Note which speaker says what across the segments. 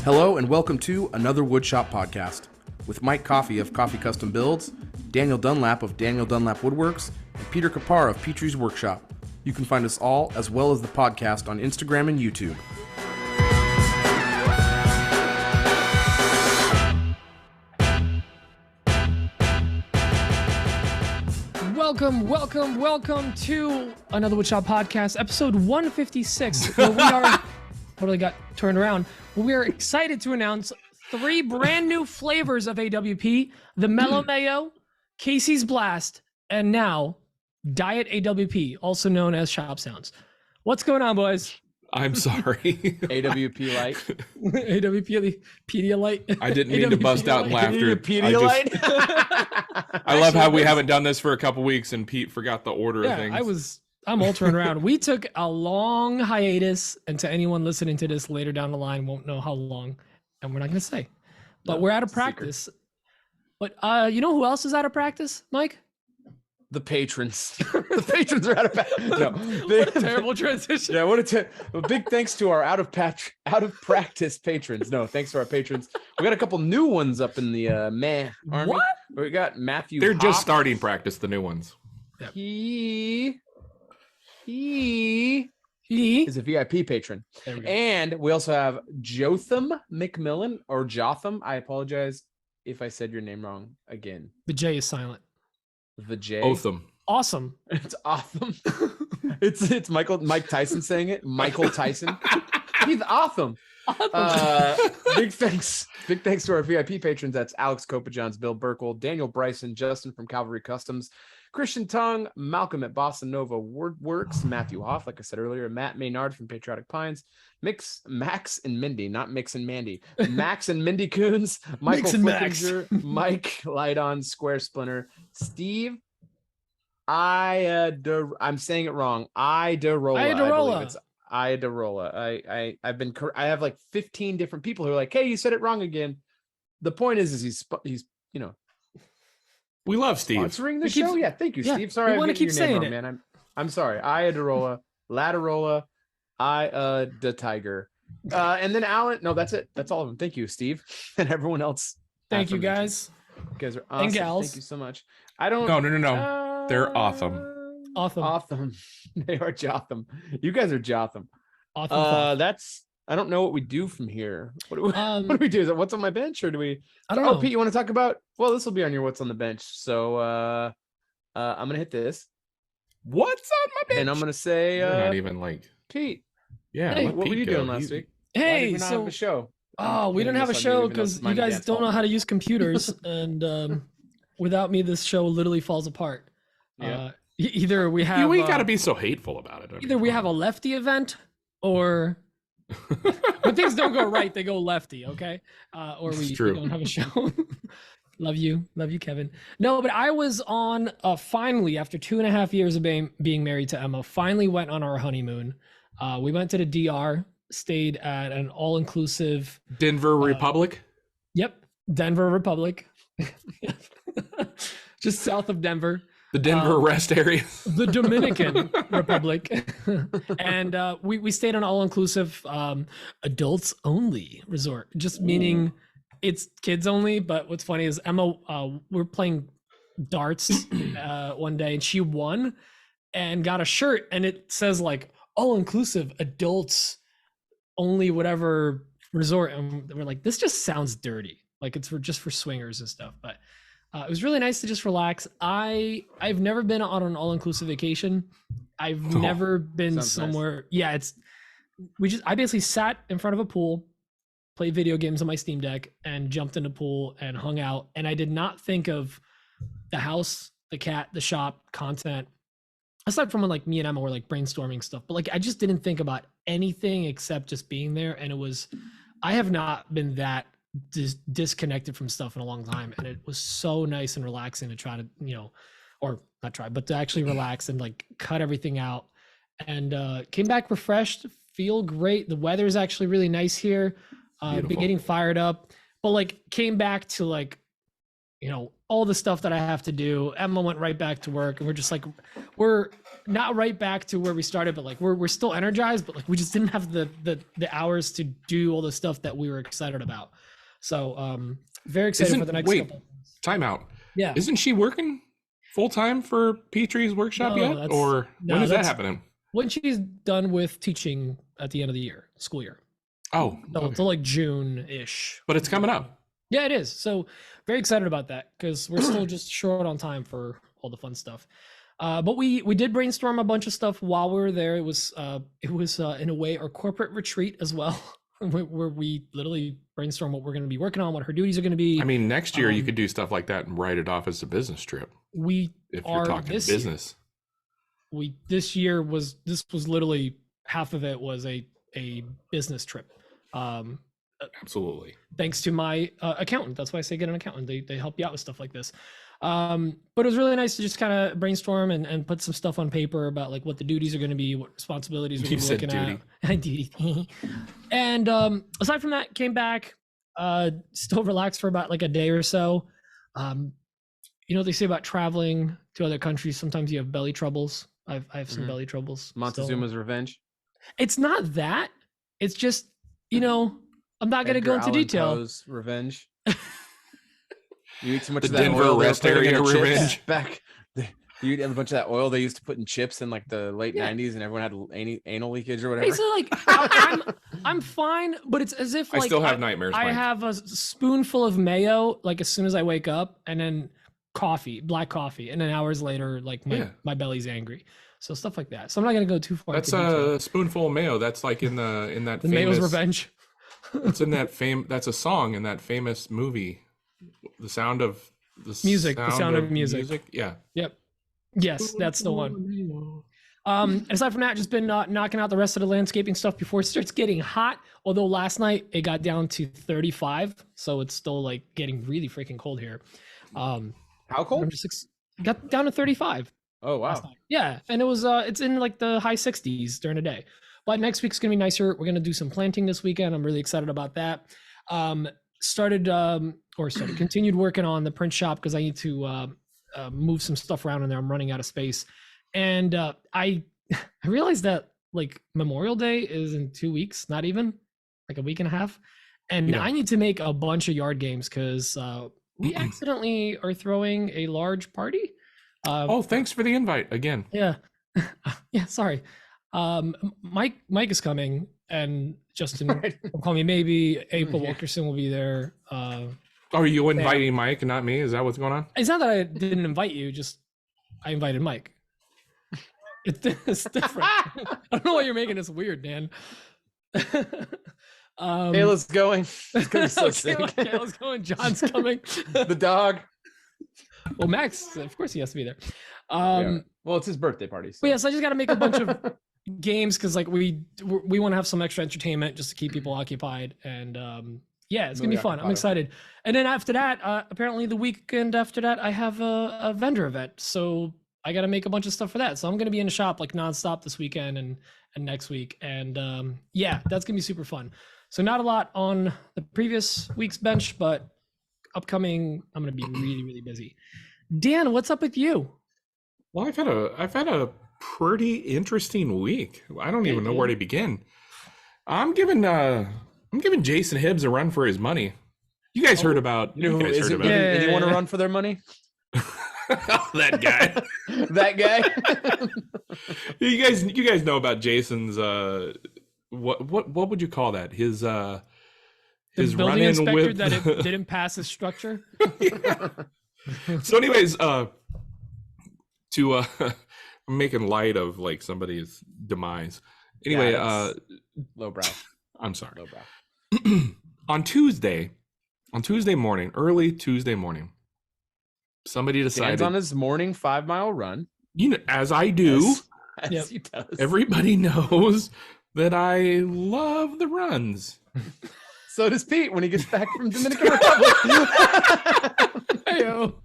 Speaker 1: Hello and welcome to another Woodshop podcast with Mike Coffey of Coffey Custom Builds, Daniel Dunlap of Daniel Dunlap Woodworks, and Peter Kapar of Petrie's Workshop. You can find us all, as well as the podcast, on Instagram and YouTube.
Speaker 2: Welcome to another Woodshop podcast, episode 156, where we are totally got turned around. We are excited to announce 3 brand new flavors of AWP: the Mellow Mayo, Casey's Blast, and now Diet AWP, also known as Shop Sounds. What's going on, boys?
Speaker 3: I'm sorry.
Speaker 4: AWP Light.
Speaker 2: AWP Pedialyte.
Speaker 3: I didn't mean to bust out in laughter.
Speaker 4: Pedialyte.
Speaker 3: I love how we haven't done this for a couple weeks and Pete forgot the order of things. I'm all turned around. We took a long hiatus, and to anyone listening to this later down the line won't know how long, and we're not going to say. But we're out of practice. But you know who else is out of practice, Mike?
Speaker 4: The patrons. The patrons are out of practice. No,
Speaker 2: what a terrible transition.
Speaker 4: Yeah, a big thanks to our out of practice patrons. No, thanks to our patrons. We got a couple new ones up in the army.
Speaker 2: What?
Speaker 4: We got Matthew.
Speaker 3: They're just starting practice, the new ones.
Speaker 4: Yep. He is a VIP patron. And we also have Jotham McMillan, or Jotham. I apologize if I said your name wrong again.
Speaker 2: The J is silent.
Speaker 4: The J.
Speaker 2: Awesome.
Speaker 4: It's awesome. It's Mike Tyson saying it. Michael Tyson. He's awesome. Big thanks to our VIP patrons. That's Alex Kopajans, Bill Burkle, Daniel Bryson, Justin from Cavalry Customs, Christian Tung, Malcolm at Boston Nova Wordworks, Matthew Hoff, like I said earlier, Matt Maynard from Patriotic Pines, Max and Mindy, not Mix and Mandy, Max and Mindy Coons, Michael Flickinger, Mike Lighton, Square Splinter, Steve, I'm saying it wrong, Idarola. I have like 15 different people who are like, hey, you said it wrong again. The point is he's
Speaker 3: we love Steve
Speaker 4: sponsoring the show. Yeah, thank you, Steve. Sorry,
Speaker 2: I want to keep saying it,
Speaker 4: man. I'm sorry. Iadarola, Ladarola, the Tiger, and then Alan. No, that's it. That's all of them. Thank you, Steve, and everyone else.
Speaker 2: Thank you, guys.
Speaker 4: You guys are awesome. And gals. Thank you so much.
Speaker 3: No. They're awesome.
Speaker 4: Awesome. They are Jotham. You guys are Jotham.
Speaker 2: Awesome.
Speaker 4: I don't know what we do from here. What do we do? Is it what's on my bench, or do we?
Speaker 2: I don't know.
Speaker 4: Pete, you want to talk about? Well, this will be on your what's on the bench. So I'm gonna hit this.
Speaker 3: What's on my bench?
Speaker 4: And I'm gonna say,
Speaker 3: not even like
Speaker 4: Pete.
Speaker 3: Yeah.
Speaker 4: Hey, what were you doing last week?
Speaker 2: Hey,
Speaker 4: Why did we not have a show?
Speaker 2: Oh, we didn't have a show because you guys don't know how to use computers, and without me, this show literally falls apart.
Speaker 4: Yeah.
Speaker 2: Either we have.
Speaker 3: We gotta be so hateful about it.
Speaker 2: Either we have a lefty event, or when things don't go right, they go lefty. Okay, or we don't have a show. Love you, Kevin. No, but I was on finally, after 2.5 years of being married to Emma, finally went on our honeymoon. We went to the DR, stayed at an all-inclusive
Speaker 3: Denver Republic.
Speaker 2: Yep, Denver Republic, just south of Denver.
Speaker 3: The Denver rest area.
Speaker 2: The Dominican Republic. And we stayed on an all-inclusive adults only resort, just meaning it's kids only. But what's funny is Emma, we're playing darts one day, and she won and got a shirt, and it says like all-inclusive adults only whatever resort. And we're like, this just sounds dirty. Like it's just for swingers and stuff. But it was really nice to just relax. I've never been on an all-inclusive vacation. I've never been somewhere. Nice. Yeah, I basically sat in front of a pool, played video games on my Steam Deck, and jumped in the pool and hung out. And I did not think of the house, the cat, the shop, content, aside from when like me and Emma were like brainstorming stuff. But like I just didn't think about anything except just being there. And I have not been that disconnected from stuff in a long time, and it was so nice and relaxing to try to or not try but to actually relax and like cut everything out, and came back refreshed, feel great. The weather is actually really nice here. Been getting fired up, but like came back to like all the stuff that I have to do. Emma went right back to work, and we're just like, we're not right back to where we started, but like we're still energized, but like we just didn't have the hours to do all the stuff that we were excited about. So very excited for the next couple.
Speaker 3: Time out.
Speaker 2: Yeah.
Speaker 3: Isn't she working full time for Petrie's workshop yet? Or when is that happening?
Speaker 2: When she's done with teaching at the end of the school year.
Speaker 3: Oh.
Speaker 2: So like June-ish.
Speaker 3: But it's coming up.
Speaker 2: Yeah, it is. So very excited about that because we're still just short on time for all the fun stuff. But we did brainstorm a bunch of stuff while we were there. It was in a way our corporate retreat as well, where we literally brainstorm what we're going to be working on, what her duties are going to I
Speaker 3: mean, next year you could do stuff like that and write it off as a business trip. If you're talking business.
Speaker 2: This was literally half of it was a business trip.
Speaker 3: Absolutely.
Speaker 2: Thanks to my accountant. That's why I say get an accountant. They help you out with stuff like this. But it was really nice to just kind of brainstorm and put some stuff on paper about like what the duties are going to be, what responsibilities we're looking at. Duty. And aside from that, came back, still relaxed for about like a day or so. They say about traveling to other countries, sometimes you have belly troubles. I have some belly troubles.
Speaker 4: Montezuma's revenge.
Speaker 2: It's not that. It's just, I'm not going to go into detail.
Speaker 4: Poe's revenge. You eat too much
Speaker 3: the
Speaker 4: of that
Speaker 3: Denver
Speaker 4: oil
Speaker 3: rest area revenge.
Speaker 4: Back. You eat a bunch of that oil they used to put in chips in like the late 90s, and everyone had anal leakage or whatever.
Speaker 2: Hey, so like I'm fine, but it's as if like
Speaker 3: I still have nightmares.
Speaker 2: I have a spoonful of mayo like as soon as I wake up, and then black coffee, and then hours later like my belly's angry. So stuff like that. So I'm not gonna go too far.
Speaker 3: That's a spoonful of mayo. That's like in that
Speaker 2: the famous, Mayo's Revenge.
Speaker 3: It's in that That's a song in that famous movie, The Sound of
Speaker 2: Music. The Sound of Music.
Speaker 3: Yeah.
Speaker 2: Yep. Yes, that's the one. Aside from that, just been knocking out the rest of the landscaping stuff before it starts getting hot. Although last night it got down to 35, so it's still like getting really freaking cold here.
Speaker 4: How cold?
Speaker 2: Got down to 35.
Speaker 4: Oh wow.
Speaker 2: Yeah, and it was it's in like the high 60s during the day. But next week's gonna be nicer. We're gonna do some planting this weekend. I'm really excited about that. Continued working on the print shop because I need to move some stuff around in there. I'm running out of space, and I realized that like Memorial Day is in 2 weeks, not even like a week and a half, and I need to make a bunch of yard games because we accidentally are throwing a large party.
Speaker 3: Thanks for the invite again.
Speaker 2: Yeah. Sorry. Mike is coming, and Justin will call me. Maybe April Wilkerson will be there.
Speaker 3: Are you inviting Mike and not me? Is that what's going on?
Speaker 2: It's not that I didn't invite you, just I invited Mike. It's different. I don't know why you're making this weird, Dan.
Speaker 4: Kayla's going. It's gonna be so sick.
Speaker 2: Kayla's going. John's coming.
Speaker 4: The dog.
Speaker 2: Well, Max, of course, he has to be there.
Speaker 4: Well, it's his birthday party. So.
Speaker 2: But yes, I just got to make a bunch of games because like we want to have some extra entertainment just to keep people occupied, and it's gonna be fun. I'm excited. And then after that, apparently the weekend after that, I have a vendor event, so I got to make a bunch of stuff for that. So I'm gonna be in the shop like nonstop this weekend and next week, and that's gonna be super fun. So not a lot on the previous week's bench, but upcoming, I'm gonna be really, really busy. Dan, what's up with you?
Speaker 3: Well, I've had a pretty interesting week. I don't even know where to begin. I'm giving Jason Hibbs a run for his money. You guys heard about?
Speaker 4: Anyone to run for their money?
Speaker 3: That guy.
Speaker 4: That guy.
Speaker 3: You guys know about Jason's what would you call that? His
Speaker 2: building inspector that it didn't pass his structure.
Speaker 3: So anyways, I'm making light of like somebody's demise. Anyway,
Speaker 4: lowbrow.
Speaker 3: I'm sorry.
Speaker 4: Lowbrow.
Speaker 3: On Tuesday morning, early Tuesday morning, somebody decided
Speaker 4: on his morning 5-mile run.
Speaker 3: As I do.
Speaker 4: Yes, he does.
Speaker 3: Everybody knows that I love the runs.
Speaker 4: So does Pete when he gets back from Dominican Republic.
Speaker 2: Heyo.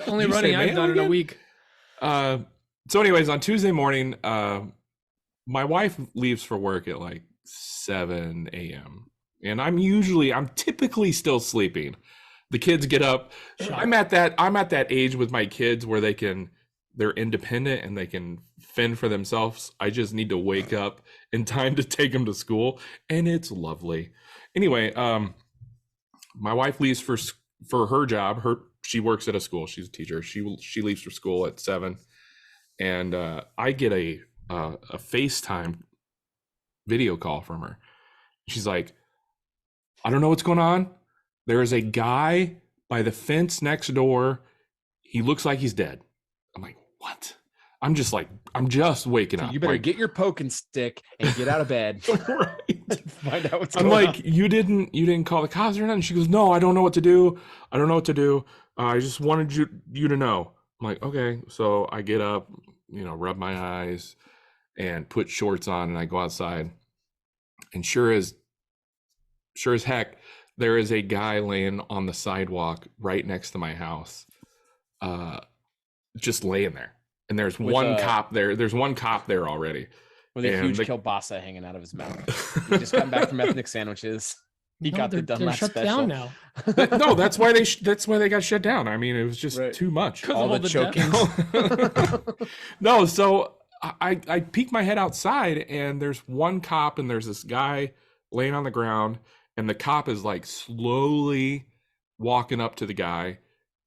Speaker 2: Only running I've done in a week.
Speaker 3: So anyways, on Tuesday morning, my wife leaves for work at like 7 a.m. and I'm typically still sleeping. The kids get up. I'm at that age with my kids where they're independent and they can fend for themselves. I just need to wake up in time to take them to school, and it's lovely. Anyway, my wife leaves for her job. She works at a school. She's a teacher. She leaves for school at 7, and I get a FaceTime video call from her. She's like, I don't know what's going on. There is a guy by the fence next door. He looks like he's dead. I'm like, what? I'm just waking up.
Speaker 4: You better
Speaker 3: like,
Speaker 4: get your poking stick and get out of bed.
Speaker 3: Right.
Speaker 4: Find out what's
Speaker 3: I'm
Speaker 4: going
Speaker 3: like,
Speaker 4: on.
Speaker 3: you didn't call the cops or nothing? She goes, no, I don't know what to do. I just wanted you to know. I'm like, okay. So I get up, rub my eyes and put shorts on, and I go outside. And sure as heck, there is a guy laying on the sidewalk right next to my house, just laying there. And there's one cop there. There's one cop there already.
Speaker 4: With a huge kielbasa hanging out of his mouth. He just got back from ethnic sandwiches. He got the Dunlap
Speaker 2: shut
Speaker 4: special.
Speaker 2: Down now.
Speaker 3: No, that's why they got shut down. I mean, it was just too much.
Speaker 4: All the choking.
Speaker 3: No, so I peek my head outside, and there's one cop, and there's this guy laying on the ground, and the cop is like slowly walking up to the guy,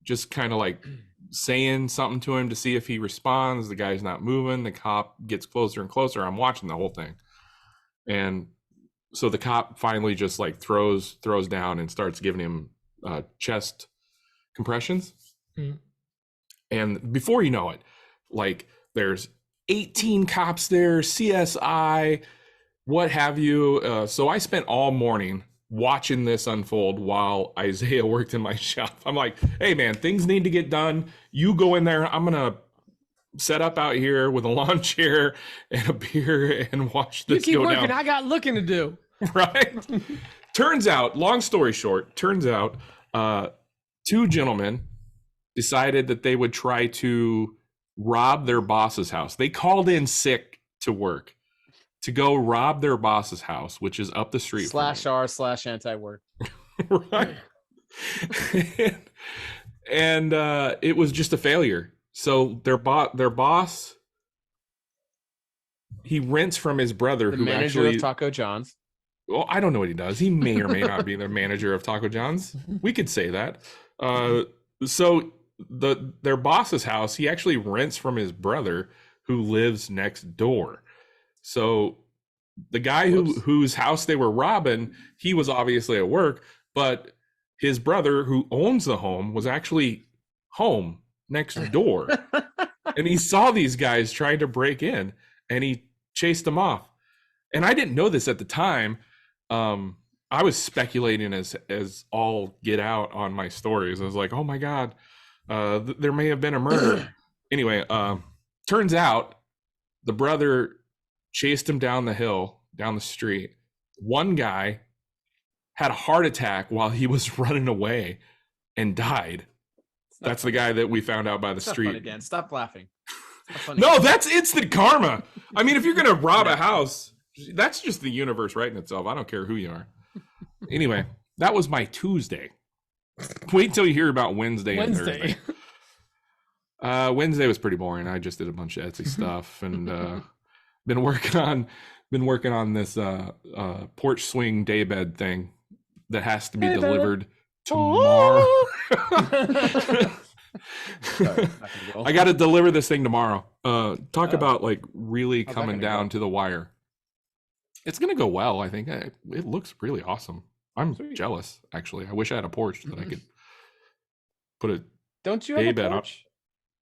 Speaker 3: just kind of like saying something to him to see if he responds. The guy's not moving. The cop gets closer and closer. I'm watching the whole thing. And so the cop finally just like throws down and starts giving him chest compressions. Mm. And before you know it, like there's 18 cops there, CSI, what have you. So I spent all morning watching this unfold while Isaiah worked in my shop. I'm like, hey man, things need to get done. You go in there. I'm going to set up out here with a lawn chair and a beer and watch this go down.
Speaker 2: You keep working. I got looking to do.
Speaker 3: Right. Turns out, long story short, two gentlemen decided that they would try to rob their boss's house. They called in sick to work to go rob their boss's house, which is up the street.
Speaker 4: /r/anti-work.
Speaker 3: Right. And it was just a failure. So their boss, he rents from his brother,
Speaker 4: the manager of Taco John's.
Speaker 3: Well, I don't know what he does. He may or may not be the manager of Taco John's. We could say that. So their boss's house, he actually rents from his brother who lives next door. So the guy whose house they were robbing, he was obviously at work, but his brother who owns the home was actually home next door. And he saw these guys trying to break in, and he chased them off. And I didn't know this at the time. I was speculating as all get out on my stories. I was like, oh my God, there may have been a murder. Anyway, turns out the brother chased him down the street. One guy had a heart attack while he was running away and died. That's the guy that we found out by the street.
Speaker 4: Not funny, Dan. Stop laughing.
Speaker 3: No, that's instant karma. I mean, if you're going to rob a house, that's just the universe writing itself. I don't care who you are. Anyway, that was my Tuesday. Wait till you hear about Wednesday. And Thursday. Wednesday was pretty boring. I just did a bunch of Etsy stuff and been working on this porch swing daybed thing that has to be delivered tomorrow. I got to deliver this thing tomorrow. Talk about like really coming down to the wire. It's gonna go well. I think it looks really awesome. I'm jealous, actually. I wish I had a porch that I could put a
Speaker 4: Don't you have a porch?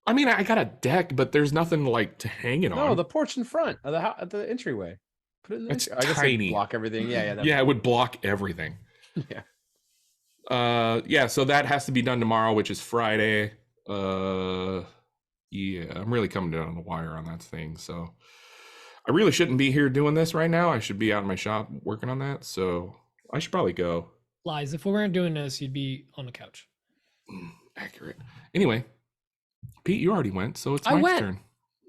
Speaker 3: I mean, I got a deck, but there's nothing like to hang it on.
Speaker 4: No, the porch in front of the house, at the entryway. Put it in
Speaker 3: It's
Speaker 4: I guess
Speaker 3: tiny.
Speaker 4: Block everything. Yeah.
Speaker 3: Yeah, it would block everything.
Speaker 4: Yeah.
Speaker 3: So that has to be done tomorrow, which is Friday. I'm really coming down on the wire on that thing. So I really shouldn't be here doing this right now. I should be out in my shop working on that. So I should probably go.
Speaker 2: Lies. If we weren't doing this, you'd be on the couch.
Speaker 3: Accurate. Anyway, Pete, you already went, so it's Mike's turn.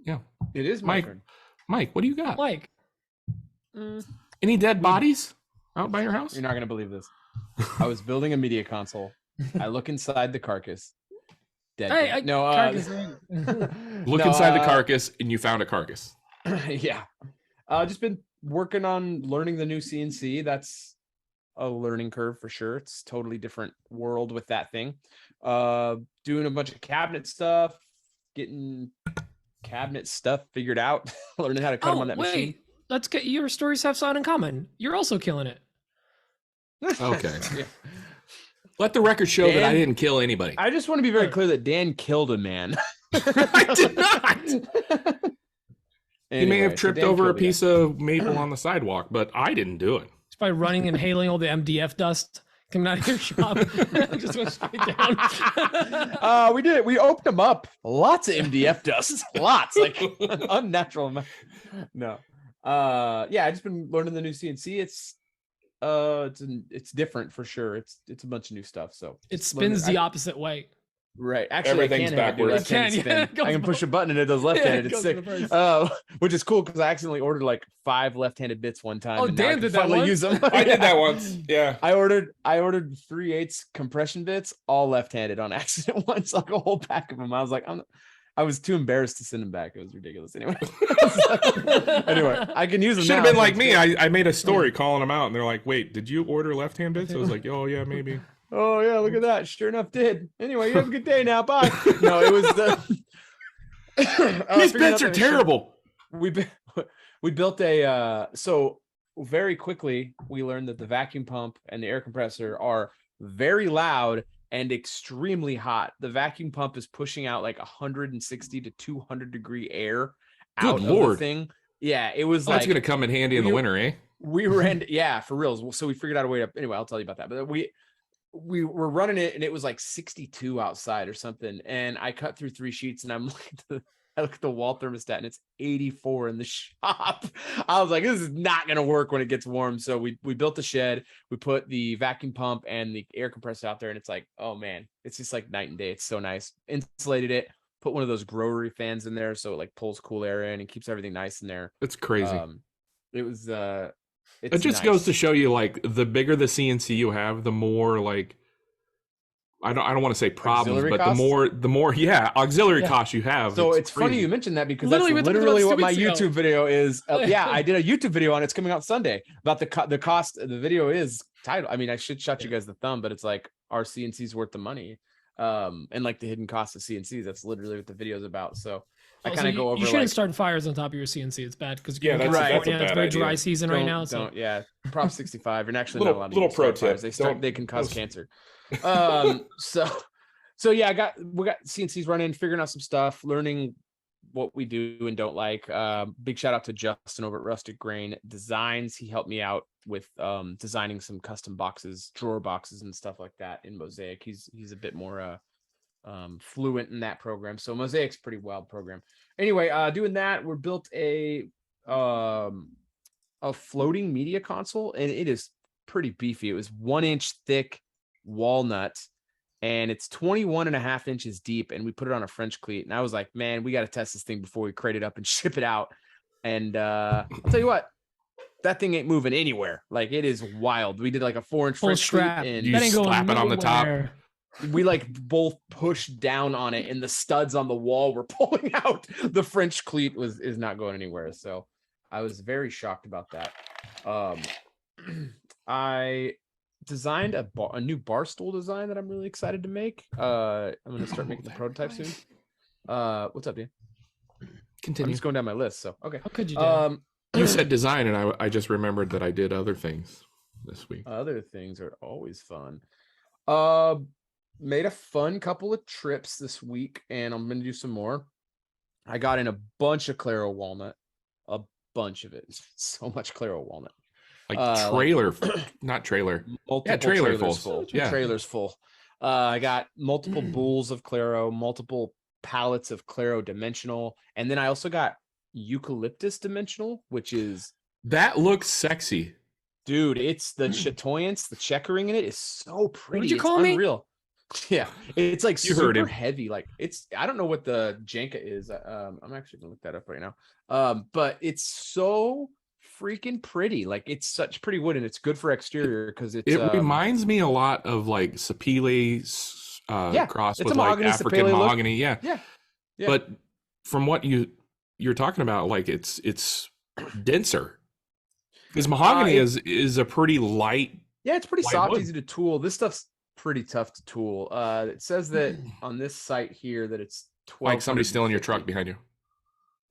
Speaker 3: Yeah.
Speaker 4: It is my turn.
Speaker 3: Mike, what do you got?
Speaker 2: Mike.
Speaker 3: Any dead bodies out by your house?
Speaker 4: You're not going to believe this. I was building a media console I look inside the carcass. Dead.
Speaker 2: Hey,
Speaker 4: no,
Speaker 2: carcass.
Speaker 3: Look inside the carcass, and you found a carcass.
Speaker 4: Yeah. Just been working on learning the new CNC. That's a learning curve for sure. It's totally different world with that thing. Doing a bunch of cabinet stuff, getting cabinet stuff figured out, learning how to cut them on that machine.
Speaker 2: Let's get your stories have something in common. You're also killing it.
Speaker 3: Okay.
Speaker 4: Yeah.
Speaker 3: Let the record show that I didn't kill anybody.
Speaker 4: I just want to be very clear that Dan killed a man.
Speaker 3: I did not. He may have tripped over a piece of maple on the sidewalk, but I didn't do it.
Speaker 2: Just by running and hailing all the MDF dust coming out of your shop. Just went straight down.
Speaker 4: We did it. We opened them up. Lots of MDF dust. Lots. Like unnatural amount. No. Yeah, I just been learning the new CNC. It's different for sure. It's a bunch of new stuff. So
Speaker 2: it spins the opposite way.
Speaker 4: Right. Actually,
Speaker 3: everything's backwards.
Speaker 4: I can push a button and it does left-handed. It's sick. Which is cool because I accidentally ordered like 5 left-handed bits one time.
Speaker 2: Oh, Dan did that once.
Speaker 4: Use them.
Speaker 3: I did that once. Yeah.
Speaker 4: I ordered 3/8 compression bits, all left-handed on accident once, like a whole pack of them. I was like, I was too embarrassed to send them back. It was ridiculous. Anyway, I can use them.
Speaker 3: Should have been like me. I made a story calling them out, and they're like, "Wait, did you order left-hand bits?" I was like, "Oh yeah, maybe."
Speaker 4: Oh yeah, look at that. Sure enough, did. Anyway, you have a good day now. Bye. No, it was the.
Speaker 3: These bits are terrible.
Speaker 4: We built a so very quickly we learned that the vacuum pump and the air compressor are very loud and extremely hot. The vacuum pump is pushing out like 160 to 200 degree air out of the thing. Yeah, it was
Speaker 3: that's gonna come in handy in the winter, eh?
Speaker 4: We ran, yeah, for reals. So we figured out a way to. Anyway, I'll tell you about that. But we were running it and it was like 62 outside or something. And I cut through 3 sheets and I look at the wall thermostat and it's 84 in the shop. I was like, this is not going to work when it gets warm. So we built the shed, we put the vacuum pump and the air compressor out there. And it's like, oh man, it's just like night and day. It's so nice. Insulated it, put one of those rotary fans in there. So it like pulls cool air in and keeps everything nice in there.
Speaker 3: It's crazy.
Speaker 4: It was,
Speaker 3: it just goes to show you, like, the bigger the CNC you have, the more, like, I don't want to say problems,
Speaker 4: auxiliary
Speaker 3: but
Speaker 4: costs?
Speaker 3: the more auxiliary costs you have.
Speaker 4: So it's funny you mentioned that because that's literally what my YouTube video is. Yeah, I did a YouTube video on it. It's coming out Sunday about the cost. The video is titled. I mean, I should shut you guys the thumb, but it's like, are CNCs worth the money? And like the hidden cost of CNCs. That's literally what the video is about. So I kind of go over.
Speaker 2: You shouldn't start fires on top of your CNC. It's bad because
Speaker 3: that's a bad
Speaker 2: it's very
Speaker 3: idea.
Speaker 2: dry season right now. So
Speaker 4: yeah, Prop 65. You're actually not allowed to
Speaker 3: little
Speaker 4: use
Speaker 3: pro
Speaker 4: fires.
Speaker 3: tip.
Speaker 4: They can cause cancer. So yeah, we got CNCs running, figuring out some stuff, learning what we do and don't like. Big shout out to Justin over at Rustic Grain Designs. He helped me out with designing some custom boxes, drawer boxes and stuff like that in Mosaic. He's a bit more fluent in that program. So Mosaic's a pretty wild program. Anyway, doing that, we built a floating media console, and it is pretty beefy. It was 1 inch thick walnut, and it's 21.5 inches deep, and we put it on a French cleat. And I was like, man, we got to test this thing before we crate it up and ship it out. And I'll tell you what, that thing ain't moving anywhere. Like, it is wild. We did like a 4 inch French
Speaker 2: strap,
Speaker 4: cleat, and
Speaker 3: you slap it on the top.
Speaker 4: We like both pushed down on it, and the studs on the wall were pulling out. The French cleat is not going anywhere. So I was very shocked about that. I designed a new bar stool design that I'm really excited to make. I'm going to start making the prototype soon. What's up, Dan?
Speaker 3: Continue.
Speaker 4: I'm just going down my list. So, okay.
Speaker 2: How could you do
Speaker 3: you said design, and I just remembered that I did other things this week.
Speaker 4: Other things are always fun. Made a fun couple of trips this week, and I'm going to do some more. I got in a bunch of Claro walnut, a bunch of it. So much Claro walnut.
Speaker 3: Like trailer, not trailer.
Speaker 4: Multiple
Speaker 3: trailer
Speaker 4: full.
Speaker 3: Yeah.
Speaker 4: Trailers full. I got multiple bowls of Claro, multiple pallets of Claro dimensional, and then I also got eucalyptus dimensional, which is
Speaker 3: that looks sexy,
Speaker 4: dude. It's the chatoyance, the checkering in it is so pretty.
Speaker 2: What'd you
Speaker 4: it's
Speaker 2: call
Speaker 4: unreal. Yeah, it's like
Speaker 3: you
Speaker 4: super heavy. Like it's, I don't know what the Janka is. I'm actually gonna look that up right now. But it's so freaking pretty. Like it's such pretty wood, and it's good for exterior because it
Speaker 3: reminds me a lot of like sapele crossed with like African mahogany. Yeah. But from what you're talking about, like it's denser. Because mahogany is a pretty light.
Speaker 4: Yeah, it's pretty soft,
Speaker 3: wood.
Speaker 4: easy to tool. This stuff's pretty tough to tool. It says that on this site here that it's 12.
Speaker 3: Like somebody's stealing your truck behind you.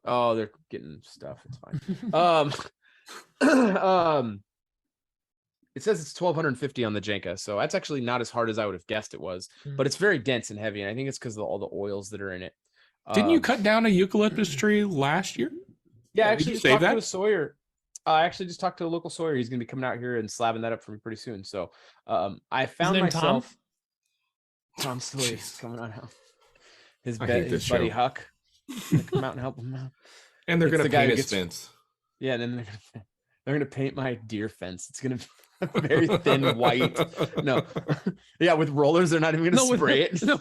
Speaker 4: Oh, they're getting stuff. It's fine. It says it's 1250 on the Jenka, so that's actually not as hard as I would have guessed it was. But it's very dense and heavy, and I think it's because of all the oils that are in it.
Speaker 3: Didn't you cut down a eucalyptus tree last year?
Speaker 4: Yeah, I actually just talked to a Sawyer. I actually just talked to a local Sawyer. He's going to be coming out here and slabbing that up for me pretty soon. So I found myself. Tom Sawyer is coming on out. His buddy Huck. Come out and help him out.
Speaker 3: And they're going to paint his fence.
Speaker 4: Yeah, and then they're going to paint my deer fence. It's going to be very thin white. No. Yeah, with rollers, they're not even going to spray it. No,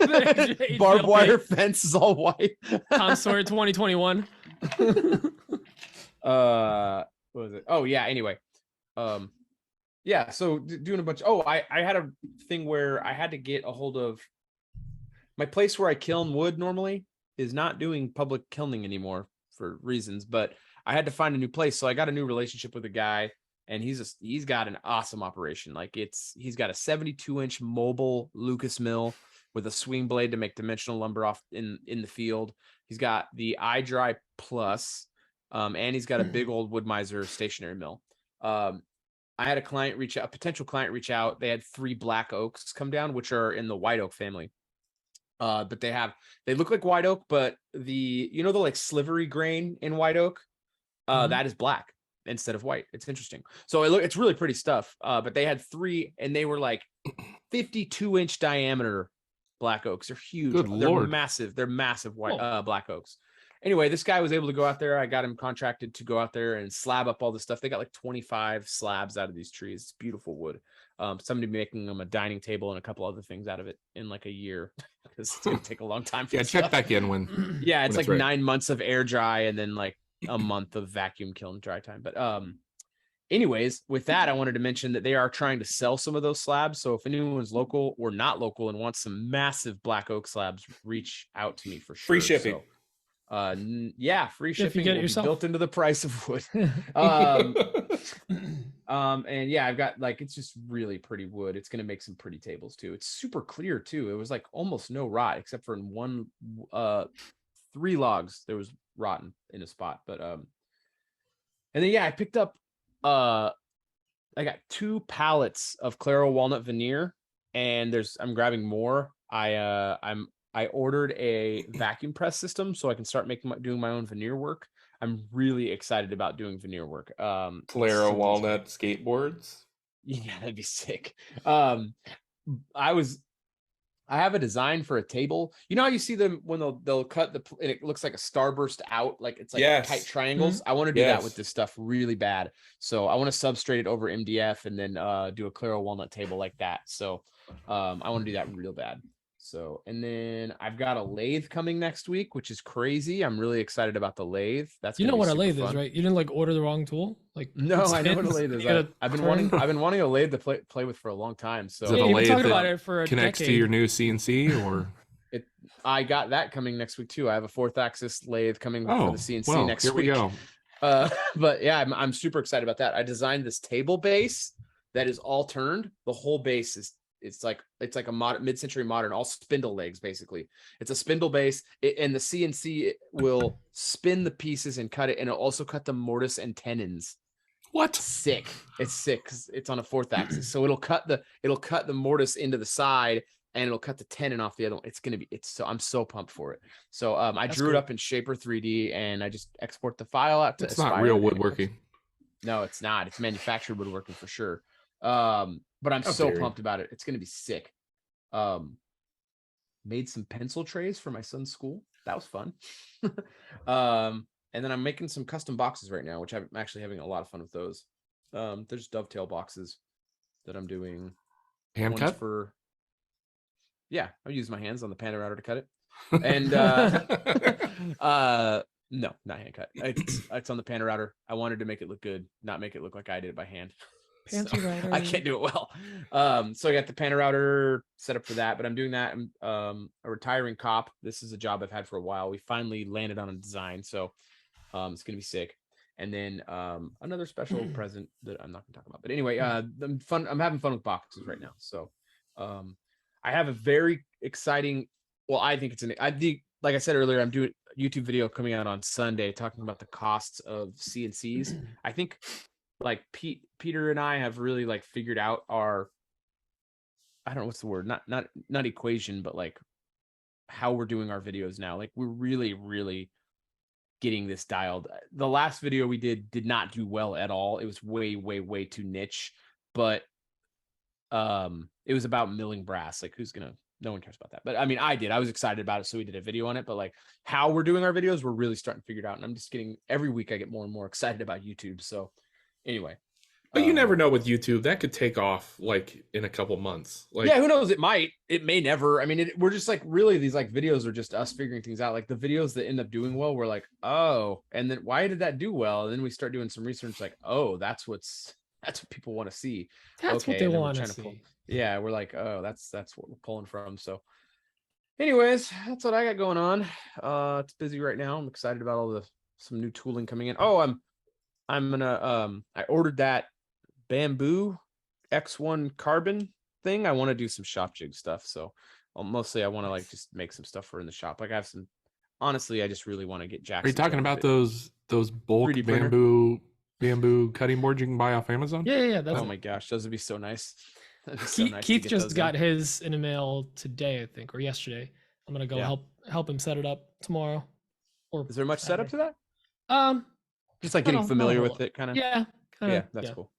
Speaker 4: barbed wire fence is all white.
Speaker 2: Tom Sawyer 2021.
Speaker 4: What was it? Oh yeah, anyway. Yeah, so doing a bunch. I had a thing where I had to get a hold of my place where I kiln wood normally is not doing public kilning anymore for reasons, but I had to find a new place. So I got a new relationship with a guy, and he's got an awesome operation. Like he's got a 72-inch mobile Lucas mill with a swing blade to make dimensional lumber off in the field. He's got the iDry Plus, and he's got a big old Wood-Mizer stationary mill. I had a potential client reach out. They had 3 black oaks come down, which are in the white oak family. But they look like white oak, but the like slivery grain in white oak, that is black instead of white. It's interesting. So it's really pretty stuff. But they had 3, and they were like 52-inch diameter black oaks. They're huge.
Speaker 3: Good Lord.
Speaker 4: Massive. They're massive white black oaks. Anyway, this guy was able to go out there. I got him contracted to go out there and slab up all this stuff. They got like 25 slabs out of these trees. It's beautiful wood. Somebody making them a dining table and a couple other things out of it in like a year, because it's gonna take a long time.
Speaker 3: Check back in when.
Speaker 4: Yeah, it's like 9 months of air dry and then like a month of vacuum kiln dry time. But anyways, with that, I wanted to mention that they are trying to sell some of those slabs. So if anyone's local or not local and wants some massive black oak slabs, reach out to me for sure.
Speaker 3: Free shipping.
Speaker 4: So, free shipping
Speaker 2: will be built
Speaker 4: into the price of wood. And yeah, I've got it's just really pretty wood. It's gonna make some pretty tables too. It's super clear too. It was like almost no rot except for in one 3 logs there was rotten in a spot. But and then I picked up I got 2 pallets of Claro walnut veneer, and I'm grabbing more. I ordered a vacuum press system so I can start doing my own veneer work. I'm really excited about doing veneer work.
Speaker 3: Claro walnut skateboards.
Speaker 4: Yeah, that'd be sick. I have a design for a table. You know how you see them when they'll cut and it looks like a starburst out, like it's like tight triangles. Mm-hmm. I want to do that with this stuff really bad. So I want to substrate it over MDF and then do a Claro walnut table like that. So I want to do that real bad. So, and then I've got a lathe coming next week, which is crazy. I'm really excited about the lathe. That's
Speaker 2: what a lathe is, right? You didn't order the wrong tool.
Speaker 4: No, I know what a lathe is. I've been wanting a lathe to play with for a long time. So
Speaker 3: is it a lathe that connects to your new CNC or?
Speaker 4: I got that coming next week too. I have a 4th axis lathe coming for the CNC next week.
Speaker 3: Here we go.
Speaker 4: But yeah, I'm super excited about that. I designed this table base that is all turned. The whole base is. It's like a modern mid-century modern, all spindle legs basically. It's a spindle base, and the CNC will spin the pieces and cut it, and it'll also cut the mortise and tenons.
Speaker 3: What?
Speaker 4: Sick! It's sick because it's on a 4th axis, so it'll cut the mortise into the side, and it'll cut the tenon off the other one. I'm so pumped for it. So I drew it up in Shaper 3D, and I just export the file out to.
Speaker 3: It's not real woodworking.
Speaker 4: No, it's not. It's manufactured woodworking for sure. But I'm so pumped about it. It's going to be sick. Made some pencil trays for my son's school. That was fun. And then I'm making some custom boxes right now, which I'm actually having a lot of fun with those. There's dovetail boxes that I'm doing.
Speaker 3: Hand cut?
Speaker 4: Yeah, I'll use my hands on the panda router to cut it. And No, not hand cut. It's on the panel router. I wanted to make it look good, not make it look like I did it by hand.
Speaker 2: Fancy router.
Speaker 4: I can't do it well. So I got the panel router set up for that, but I'm doing that. I'm a retiring cop. This is a job I've had for a while. We finally landed on a design, so it's gonna be sick. And then another special present that I'm not gonna talk about. But anyway, I'm having fun with boxes right now. So I have a very exciting. Well, I think like I said earlier, I'm doing a YouTube video coming out on Sunday talking about the costs of CNCs. I think like Peter and I have really like figured out our, I don't know what's the word, not equation, but like how we're doing our videos now. Like we're really getting this dialed. The last video we did not do well at all. It was way too niche, but it was about milling brass. Like no one cares about that. But I mean, I did. I was excited about it, so we did a video on it. But like how we're doing our videos, we're really starting to figure it out. And I'm just every week I get more and more excited about YouTube. So anyway.
Speaker 3: But you never know with YouTube. That could take off like in a couple months. Like,
Speaker 4: yeah, who knows? It might. It may never. I mean, we're just like really these like videos are just us figuring things out. Like the videos that end up doing well, we're like, oh, and then why did that do well? And then we start doing some research, like, oh, that's what people want to see.
Speaker 2: That's what they want to see.
Speaker 4: Yeah, we're like, oh, that's what we're pulling from. So, anyways, that's what I got going on. It's busy right now. I'm excited about some new tooling coming in. Oh, I'm gonna I ordered that bamboo X1 carbon thing. I want to do some shop jig stuff. So mostly I want to like just make some stuff for in the shop. Like I have some. Honestly, I just really want to get Jackson.
Speaker 3: Are you talking about those bulk bamboo cutting boards you can buy off Amazon?
Speaker 2: Yeah.
Speaker 4: Oh my gosh, those would be so nice.
Speaker 2: Keith just got his in the mail today, I think, or yesterday. I'm gonna go help him set it up tomorrow. Or
Speaker 4: is there much setup to that? Just like getting familiar with it, kind of.
Speaker 2: Yeah,
Speaker 4: that's cool.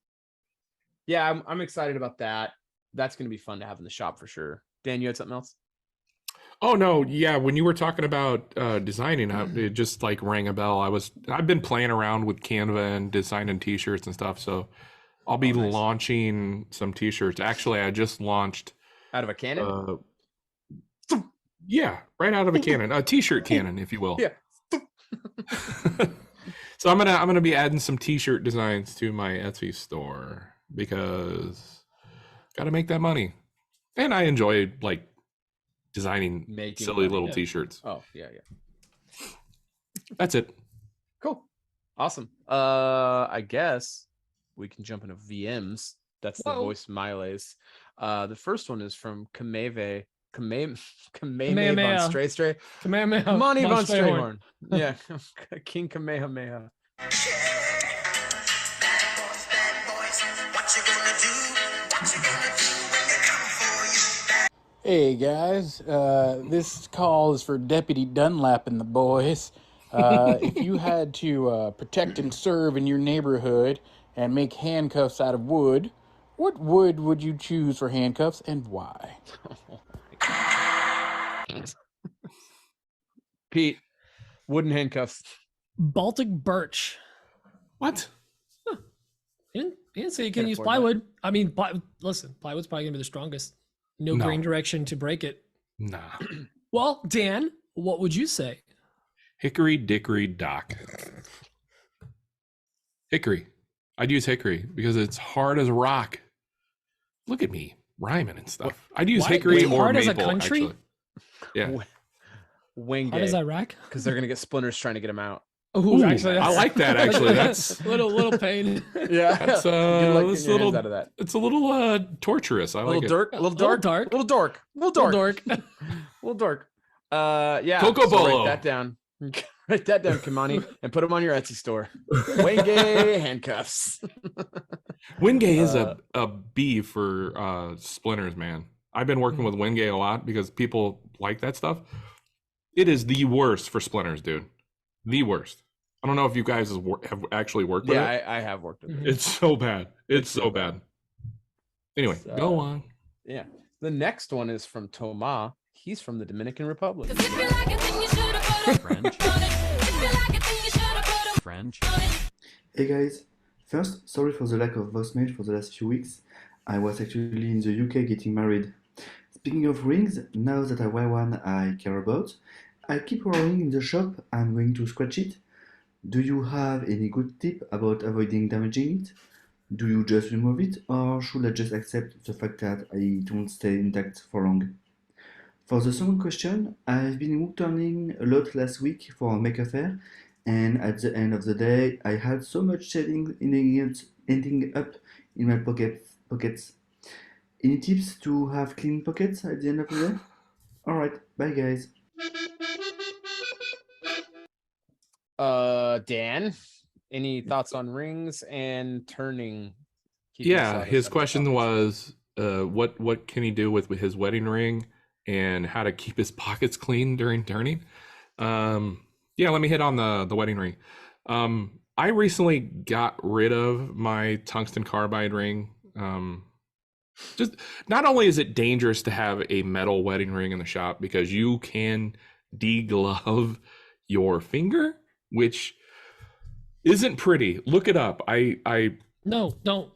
Speaker 4: Yeah, I'm excited about that. That's gonna be fun to have in the shop for sure. Dan, you had something else?
Speaker 3: Oh no, yeah. When you were talking about designing, it just like rang a bell. I've been playing around with Canva and designing T-shirts and stuff. So I'll be launching some T-shirts. Actually, I just launched
Speaker 4: out of a cannon.
Speaker 3: Yeah, right out of a cannon, a T-shirt cannon, if you will.
Speaker 4: Yeah.
Speaker 3: So I'm gonna be adding some T-shirt designs to my Etsy store because gotta make that money, and I enjoy like designing silly little T-shirts.
Speaker 4: Oh yeah.
Speaker 3: That's it.
Speaker 4: Cool. Awesome. I guess we can jump into VMs. That's the voice Miles. The first one is from Kamehameha von Stray. Kimani von Strayhorn. Yeah. King Kamehameha.
Speaker 5: Hey guys, this call is for Deputy Dunlap and the boys. If you had to protect and serve in your neighborhood and make handcuffs out of wood, what wood would you choose for handcuffs and why?
Speaker 4: Pete, wooden handcuffs.
Speaker 2: Baltic birch.
Speaker 3: What?
Speaker 2: Huh. You didn't say you can use plywood. That. I mean, listen, plywood's probably gonna be the strongest. No grain direction to break it.
Speaker 3: Nah.
Speaker 2: Well, Dan, what would you say?
Speaker 3: Hickory dickory dock. Hickory. I'd use hickory because it's hard as a rock. Look at me rhyming and stuff. I'd use hickory or
Speaker 2: hard
Speaker 3: maple.
Speaker 2: As a country?
Speaker 3: Actually. Yeah.
Speaker 4: Wing
Speaker 2: hard as a rock?
Speaker 4: Because they're gonna get splinters trying to get them out.
Speaker 2: Ooh, actually,
Speaker 3: I like that. Actually, that's
Speaker 2: little pain.
Speaker 4: Yeah,
Speaker 3: that's
Speaker 4: it's a little out of that.
Speaker 3: It's a little torturous. I like it.
Speaker 4: Little dork. Yeah.
Speaker 3: Coco Bolo.
Speaker 4: Write that down. Write that down, Kimani, and put them on your Etsy store. Wenge handcuffs.
Speaker 3: Wenge is a B for splinters, man. I've been working with Wenge a lot because people like that stuff. It is the worst for splinters, dude. The worst. I don't know if you guys have actually worked with it.
Speaker 4: Yeah, I have worked with it.
Speaker 3: It's so bad. It's so bad. Anyway, go on.
Speaker 4: Yeah. The next one is from Toma. He's from the Dominican Republic.
Speaker 6: French. Hey guys. First, sorry for the lack of voicemail for the last few weeks. I was actually in the UK getting married. Speaking of rings, now that I wear one I care about, I keep rolling in the shop. I'm going to scratch it. Do you have any good tip about avoiding damaging it? Do you just remove it, or should I just accept the fact that I don't stay intact for long? For the second question, I've been wood turning a lot last week for a make affair, and at the end of the day, I had so much shaving ingredients ending up in my pockets. Any tips to have clean pockets at the end of the day? Alright, bye guys.
Speaker 4: Dan, any thoughts on rings and turning?
Speaker 3: Yeah, his question was, what can he do with his wedding ring and how to keep his pockets clean during turning? Yeah, let me hit on the wedding ring. I recently got rid of my tungsten carbide ring. Just not only is it dangerous to have a metal wedding ring in the shop because you can deglove your finger, which isn't pretty. Look it up.
Speaker 2: No, don't.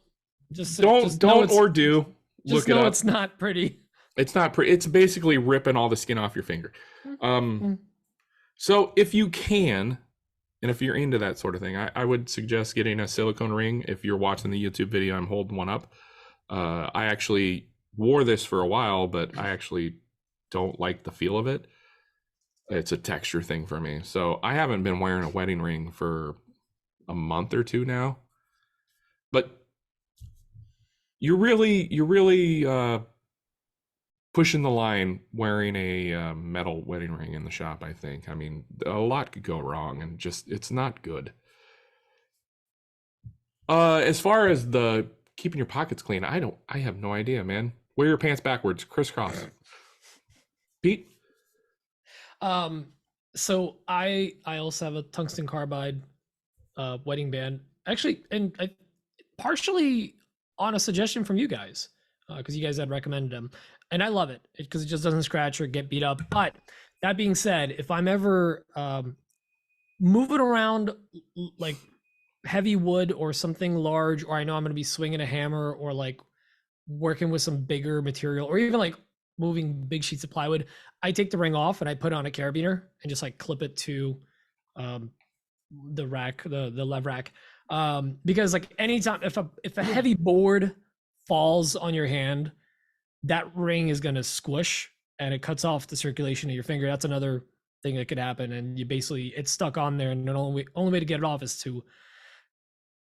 Speaker 3: Just or do.
Speaker 2: Just
Speaker 3: look it up.
Speaker 2: It's not pretty.
Speaker 3: It's not pretty. It's basically ripping all the skin off your finger. So if you can, and if you're into that sort of thing, I would suggest getting a silicone ring. If you're watching the YouTube video, I'm holding one up. I actually wore this for a while, but I actually don't like the feel of it. It's a texture thing for me. So I haven't been wearing a wedding ring for a month or two now. But you're really pushing the line wearing a metal wedding ring in the shop, I think. I mean, a lot could go wrong, and just it's not good. As far as the keeping your pockets clean, I have no idea, man. Wear your pants backwards, crisscross. Pete?
Speaker 2: So I also have a tungsten carbide wedding band. Actually, and partially on a suggestion from you guys, because you guys had recommended them. And I love it because it just doesn't scratch or get beat up. But that being said, if I'm ever moving around like heavy wood or something large, or I know I'm going to be swinging a hammer or like working with some bigger material, or even like moving big sheets of plywood, I take the ring off and I put on a carabiner and just like clip it to the rack, the lev rack. Because like anytime if a heavy board falls on your hand, that ring is going to squish and it cuts off the circulation of your finger. That's another thing that could happen. And you basically, it's stuck on there, and the only way to get it off is to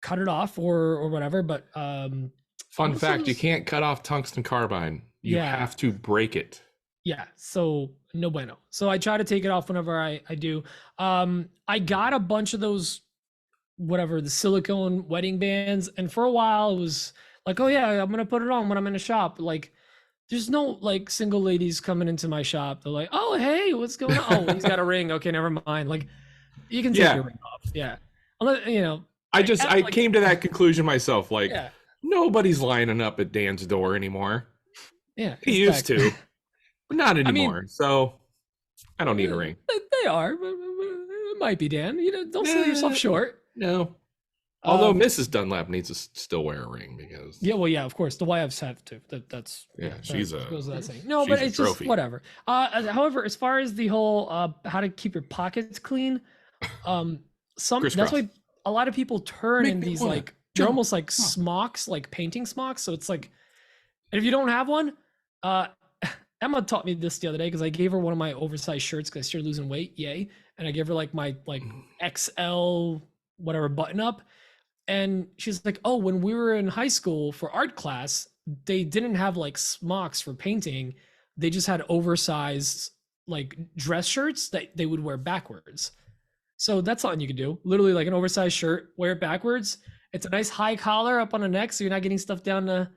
Speaker 2: cut it off or whatever. But
Speaker 3: fun fact, you can't cut off tungsten carbide. You have to break it.
Speaker 2: Yeah. So no bueno. So I try to take it off whenever I do. I got a bunch of those, the silicone wedding bands. And for a while it was like, oh yeah, I'm going to put it on when I'm in a shop. Like, there's no like single ladies coming into my shop. They're like, oh, hey, what's going on? Oh, he's got a ring. Okay, never mind. Like, you can take your ring off. Yeah. Unless,
Speaker 3: I came to that conclusion myself. Like, nobody's lining up at Dan's door anymore.
Speaker 2: Yeah.
Speaker 3: He used to, but not anymore. So I don't need a ring.
Speaker 2: They are. It might be Dan. Don't sell yourself short.
Speaker 3: No. Although Mrs. Dunlap needs to still wear a ring because
Speaker 2: of course the wives have to. That's
Speaker 3: she's
Speaker 2: no, but it's just whatever. However, as far as the whole how to keep your pockets clean, that's why a lot of people turn in these like they're almost like smocks, like painting smocks. So it's like, and if you don't have one, Emma taught me this the other day because I gave her one of my oversized shirts because I started losing weight, yay, and I gave her like my XL whatever button up. And she's like, oh, when we were in high school for art class, they didn't have like smocks for painting. They just had oversized like dress shirts that they would wear backwards. So that's something you could do. Literally like an oversized shirt, wear it backwards. It's a nice high collar up on the neck, so you're not getting stuff down the...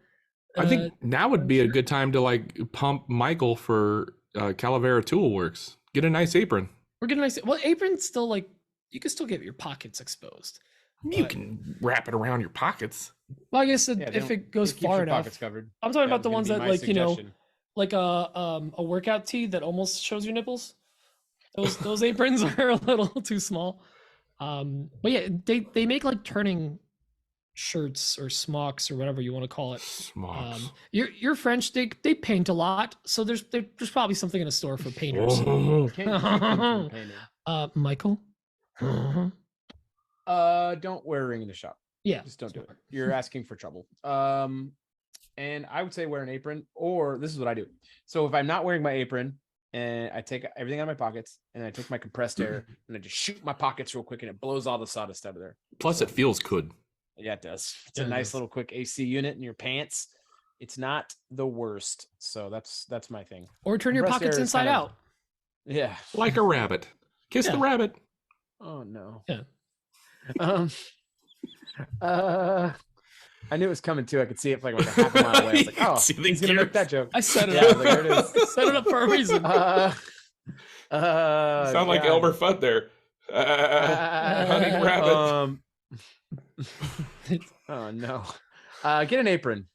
Speaker 3: I think now would be a good time to like pump Michael for Calavera Tool Works. Get a nice apron.
Speaker 2: Or get a nice... Well, apron's still like... You can still get your pockets exposed.
Speaker 3: You can wrap it around your pockets.
Speaker 2: Well, I guess if it goes far enough.
Speaker 4: Pockets covered.
Speaker 2: I'm talking about the ones that like suggestion. Like a workout tee that almost shows your nipples. Those aprons are a little too small. But yeah, they make like turning shirts or smocks or whatever you want to call it.
Speaker 3: Smocks.
Speaker 2: You're French. They paint a lot, so there's probably something in a store for painters. Michael.
Speaker 4: Don't wear a ring in the shop.
Speaker 2: Yeah,
Speaker 4: just don't do it. You're asking for trouble. And I would say wear an apron, or this is what I do. So if I'm not wearing my apron, and I take everything out of my pockets, and I take my compressed air, and I just shoot my pockets real quick, and it blows all the sawdust out of there.
Speaker 3: Plus, it feels good.
Speaker 4: Yeah, it does. It's a nice little quick AC unit in your pants. It's not the worst. So that's my thing.
Speaker 2: Or turn your pockets inside out.
Speaker 4: Yeah.
Speaker 3: Like a rabbit. Kiss the rabbit.
Speaker 4: Oh no.
Speaker 2: Yeah.
Speaker 4: I knew it was coming too. I could see it like a half a mile away. I was like, oh, he's gonna make that joke.
Speaker 2: I set it up. There it is. I set it up for a reason.
Speaker 3: Sound like Elmer Fudd there. Hunting rabbit.
Speaker 4: Oh no. Get an apron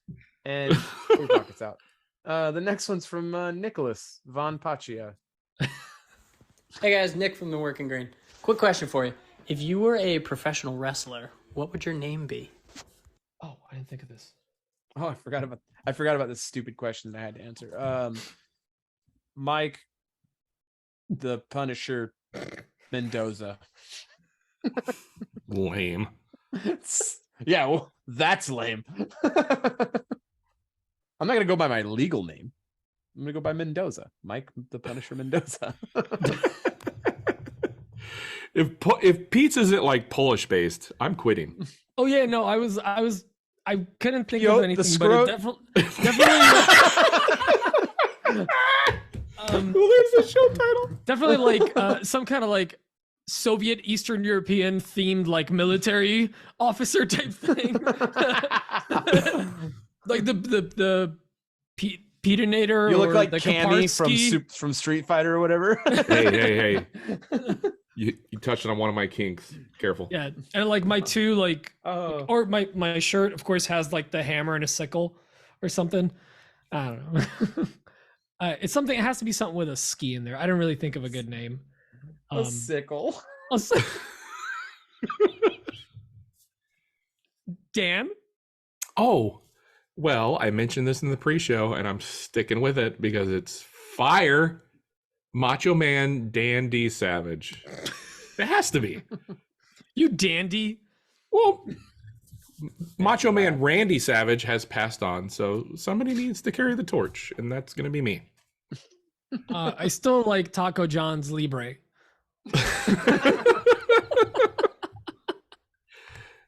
Speaker 4: and pull your pockets out. The next one's from Nicholas von Paccia.
Speaker 7: Hey guys, Nick from the Working Grain. Quick question for you. If you were a professional wrestler, what would your name be?
Speaker 2: Oh, I didn't think of this.
Speaker 4: Oh, I forgot about this stupid question that I had to answer. Mike the Punisher Mendoza.
Speaker 3: Lame.
Speaker 4: Yeah, well, that's lame. I'm not gonna go by my legal name. I'm gonna go by Mendoza. Mike the Punisher Mendoza.
Speaker 3: If pizza's like Polish based, I'm quitting.
Speaker 2: Oh yeah, no, I couldn't think of anything, but it definitely.
Speaker 3: Well, there's the show title.
Speaker 2: Definitely like some kind of like Soviet Eastern European themed like military officer type thing. Like the Petinator.
Speaker 4: You look
Speaker 2: or
Speaker 4: like
Speaker 2: the
Speaker 4: Cammy from Street Fighter or whatever.
Speaker 3: Hey. You touched on one of my kinks. Careful.
Speaker 2: Yeah, and like my two like, or my shirt of course has like the hammer and a sickle, or something. I don't know. It's something. It has to be something with a ski in there. I don't really think of a good name.
Speaker 4: A sickle.
Speaker 2: Dan.
Speaker 3: Oh, well, I mentioned this in the pre-show, and I'm sticking with it because it's fire. Macho Man Dan D. Savage. It has to be.
Speaker 2: You dandy.
Speaker 3: Well, Macho Man Randy Savage has passed on, so somebody needs to carry the torch, and that's going to be me.
Speaker 2: I still like Taco John's Libre.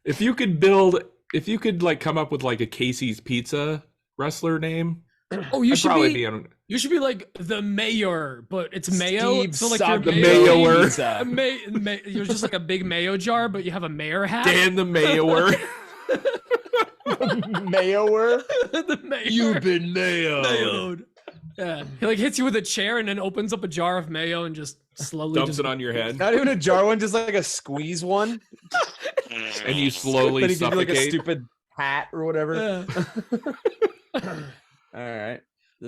Speaker 3: If you could like come up with like a Casey's Pizza wrestler name,
Speaker 2: you should be like the mayor, but it's mayo.
Speaker 4: Steve
Speaker 2: so like
Speaker 4: Saga
Speaker 2: you're mayor. You're just like a big mayo jar, but you have a mayor hat.
Speaker 3: Dan the mayor.
Speaker 4: Mayoer?
Speaker 2: The mayor.
Speaker 4: You've been mayoed.
Speaker 2: Yeah, he like hits you with a chair and then opens up a jar of mayo and just slowly
Speaker 3: dumps it on your head.
Speaker 4: Not even a jar one, just like a squeeze one.
Speaker 3: And you slowly
Speaker 4: then he
Speaker 3: suffocate.
Speaker 4: gives you like a stupid hat or whatever.
Speaker 2: Yeah.
Speaker 4: All right.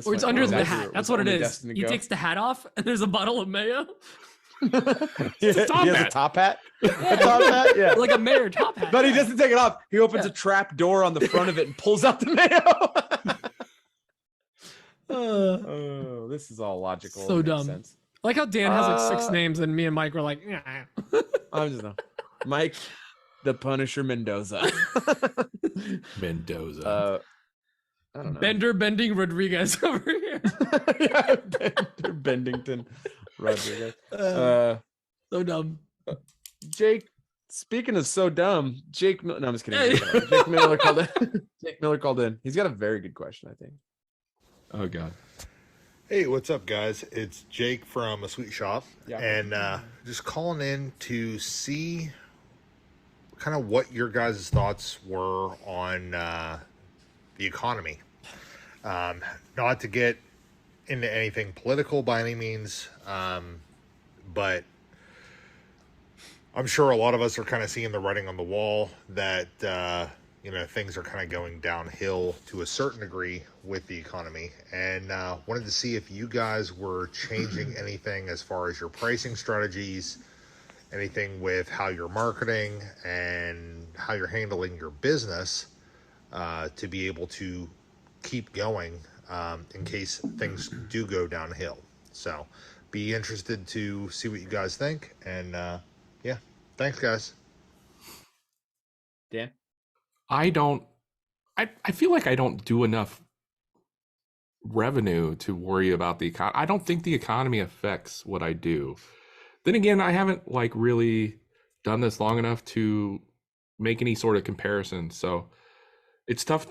Speaker 2: Or it's under the hat. That's what it is. He takes the hat off and there's a bottle of mayo.
Speaker 4: He has a top hat. A top hat, yeah.
Speaker 2: Like a mayor top hat.
Speaker 4: But he doesn't take it off. He opens a trap door on the front of it and pulls out the mayo. Oh, this is all logical.
Speaker 2: So dumb.
Speaker 4: Sense.
Speaker 2: I like how Dan has like 6 names and me and Mike were like, yeah.
Speaker 4: I'm just know. Mike the Punisher Mendoza.
Speaker 3: Mendoza.
Speaker 4: I don't know.
Speaker 2: Bender Bending Rodriguez over here.
Speaker 4: Yeah, Bender Bendington Rodriguez.
Speaker 2: So dumb.
Speaker 4: Jake, speaking of so dumb, no, I'm just kidding. Jake Miller called in. Jake Miller called in. He's got a very good question, I think.
Speaker 3: Oh God.
Speaker 8: Hey, what's up, guys? It's Jake from A Sweet Shop, and just calling in to see kind of what your guys' thoughts were on the economy. Not to get into anything political by any means, but I'm sure a lot of us are kind of seeing the writing on the wall that things are kind of going downhill to a certain degree with the economy, and wanted to see if you guys were changing anything as far as your pricing strategies anything with how you're marketing and how you're handling your business to be able to keep going in case things do go downhill. So be interested to see what you guys think. And yeah, thanks, guys.
Speaker 4: Dan?
Speaker 3: I feel like I don't do enough revenue to worry about the economy. I don't think the economy affects what I do. Then again, I haven't like really done this long enough to make any sort of comparison. So it's tough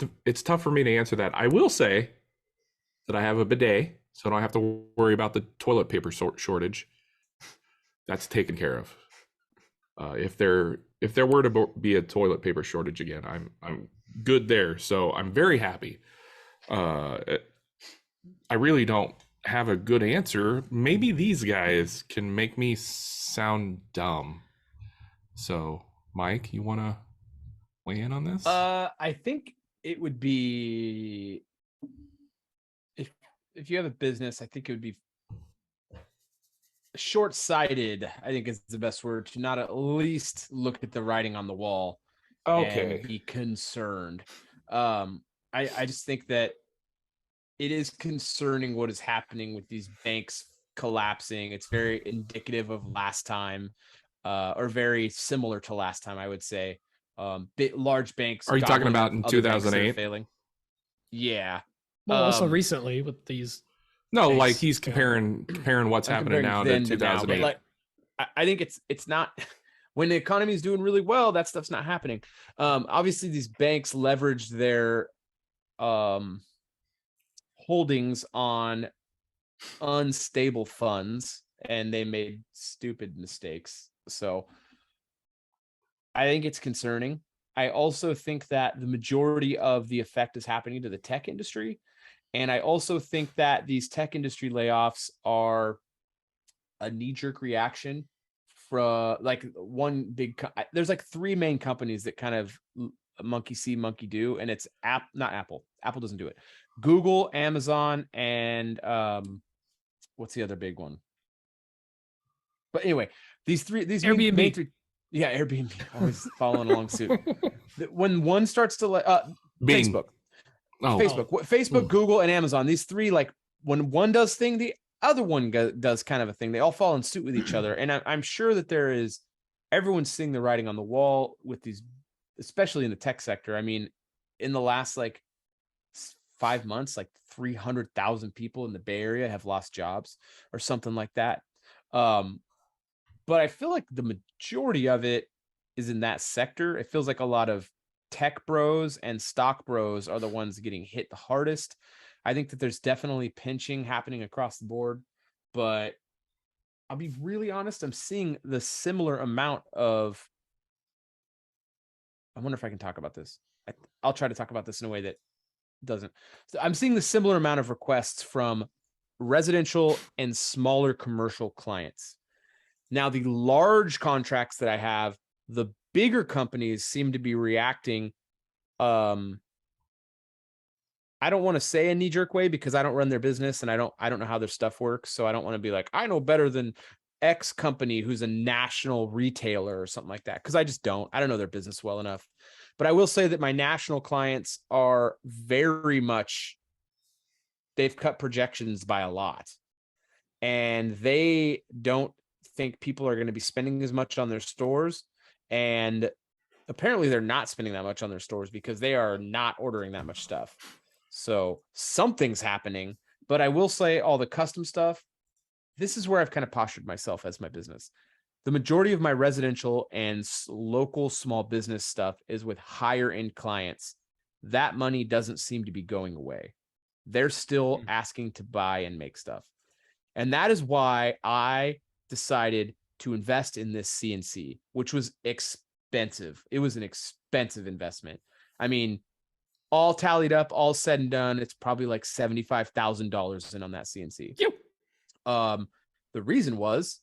Speaker 3: for me to answer that. I will say that I have a bidet, so I don't have to worry about the toilet paper shortage. That's taken care of. If there were to be a toilet paper shortage again, I'm good there. So I'm very happy. I really don't have a good answer. Maybe these guys can make me sound dumb. So, Mike, you want to weigh in on this?
Speaker 4: I think it would be if you have a business, I think it would be short-sighted, I think is the best word, to not at least look at the writing on the wall and be concerned. I just think that it is concerning what is happening with these banks collapsing. It's very indicative of last time, or very similar to last time, I would say. Large banks.
Speaker 3: Are you talking about in 2008?
Speaker 4: Failing. Yeah.
Speaker 2: Well, also recently with these.
Speaker 3: No, banks. Like he's comparing what's happening now to 2008.
Speaker 4: Now, like, I think it's not when the economy is doing really well, that stuff's not happening. Obviously, these banks leverage their holdings on unstable funds, and they made stupid mistakes. So I think it's concerning. I also think that the majority of the effect is happening to the tech industry. And I also think that these tech industry layoffs are a knee-jerk reaction from like one big, there's like three main companies that kind of monkey see, monkey do. And it's not Apple. Apple doesn't do it. Google, Amazon, and what's the other big one? But anyway, these
Speaker 2: Airbnb.
Speaker 4: Yeah, Airbnb always following along suit. When one starts to Facebook, Facebook, Google, and Amazon, these three, like when one does thing, the other one does kind of a thing. They all fall in suit with each other, and I'm sure that everyone's seeing the writing on the wall with these, especially in the tech sector. I mean, in the last like 5 months, like 300,000 people in the Bay Area have lost jobs or something like that. But I feel like the majority of it is in that sector. It feels like a lot of tech bros and stock bros are the ones getting hit the hardest. I think that there's definitely pinching happening across the board, but I'll be really honest. I'm seeing the similar amount of, I wonder if I can talk about this. I'll try to talk about this in a way that doesn't. So I'm seeing the similar amount of requests from residential and smaller commercial clients. Now, the large contracts that I have, the bigger companies seem to be reacting. I don't want to say a knee-jerk way because I don't run their business and I don't know how their stuff works. So I don't want to be like, I know better than X company who's a national retailer or something like that, because I just don't. I don't know their business well enough. But I will say that my national clients are very much, they've cut projections by a lot. And they don't think people are going to be spending as much on their stores, and apparently they're not spending that much on their stores because they are not ordering that much stuff. So something's happening. But I will say all the custom stuff, this is where I've kind of postured myself as my business. The majority of my residential and local small business stuff is with higher end clients. That money doesn't seem to be going away. They're still asking to buy and make stuff. And that is why I decided to invest in this CNC, which was expensive. It was an expensive investment. I mean, all tallied up, all said and done, it's probably like $75,000 in on that CNC.
Speaker 2: Yep.
Speaker 4: The reason was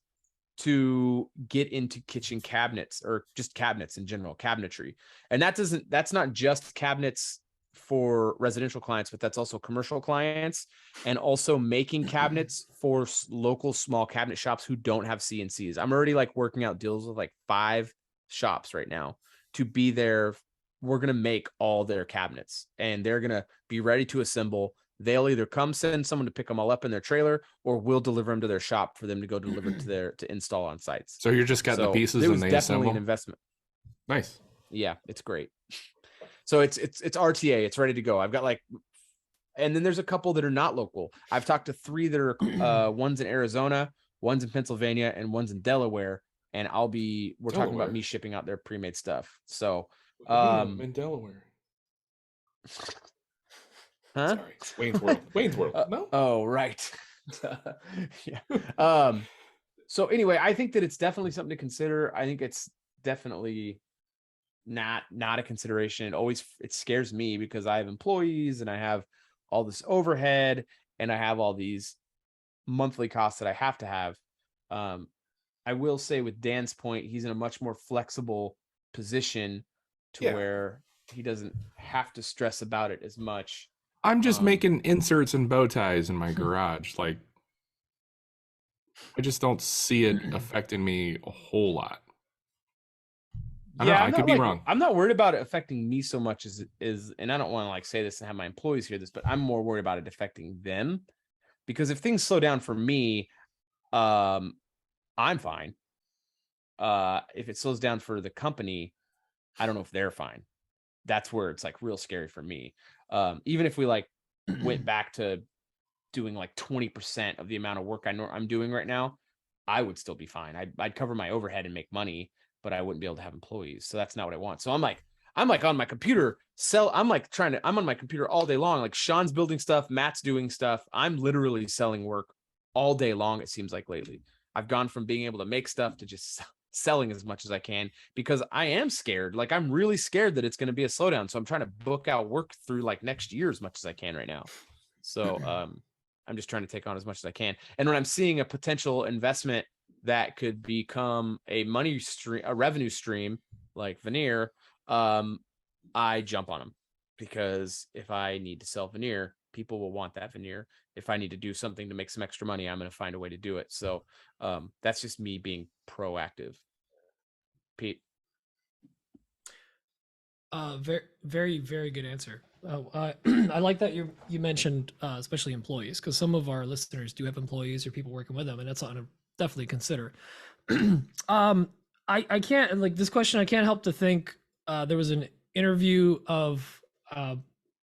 Speaker 4: to get into kitchen cabinets, or just cabinets in general, cabinetry. And that's not just cabinets for residential clients, but that's also commercial clients, and also making cabinets for local small cabinet shops who don't have CNCs. I'm already like working out deals with like 5 shops right now to be there. We're going to make all their cabinets and they're going to be ready to assemble. They'll either come send someone to pick them all up in their trailer, or we'll deliver them to their shop for them to go deliver to install on sites.
Speaker 3: So you're just getting the pieces and they
Speaker 4: definitely
Speaker 3: assemble?
Speaker 4: An investment.
Speaker 3: Nice.
Speaker 4: Yeah, it's great. So it's RTA. It's ready to go. I've got like, and then there's a couple that are not local. I've talked to 3 that are one's in Arizona, one's in Pennsylvania, and one's in Delaware. And we're talking about me shipping out their pre-made stuff. So
Speaker 3: in Delaware.
Speaker 4: Huh?
Speaker 3: Sorry. Wayne's World. No?
Speaker 4: Oh, right. Yeah. So anyway, I think that it's definitely something to consider. I think it's definitely not a consideration. It scares me because I have employees and I have all this overhead and I have all these monthly costs that I have to have. I will say with Dan's point, he's in a much more flexible position to where he doesn't have to stress about it as much.
Speaker 3: I'm just making inserts and bow ties in my garage. Like, I just don't see it affecting me a whole lot. I could be wrong.
Speaker 4: I'm not worried about it affecting me so much as and I don't want to like say this and have my employees hear this, but I'm more worried about it affecting them, because if things slow down for me, I'm fine. If it slows down for the company, I don't know if they're fine. That's where it's like real scary for me. Even if we like went back to doing like 20% of the amount of work I'm doing right now, I would still be fine. I'd cover my overhead and make money, but I wouldn't be able to have employees. So that's not what I want. So I'm like on my computer, I'm on my computer all day long. Like Sean's building stuff, Matt's doing stuff. I'm literally selling work all day long. It seems like lately I've gone from being able to make stuff to just selling as much as I can, because I am scared. Like I'm really scared that it's going to be a slowdown. So I'm trying to book out work through like next year as much as I can right now. So I'm just trying to take on as much as I can. And when I'm seeing a potential investment that could become a revenue stream like veneer, I jump on them, because if I need to sell veneer, people will want that veneer. If I need to do something to make some extra money, I'm going to find a way to do it. So that's just me being proactive. Pete.
Speaker 2: Very, very, very good answer. I like that you mentioned especially employees, because some of our listeners do have employees or people working with them, and that's something to definitely consider. I can't, like, this question, I can't help to think there was an interview of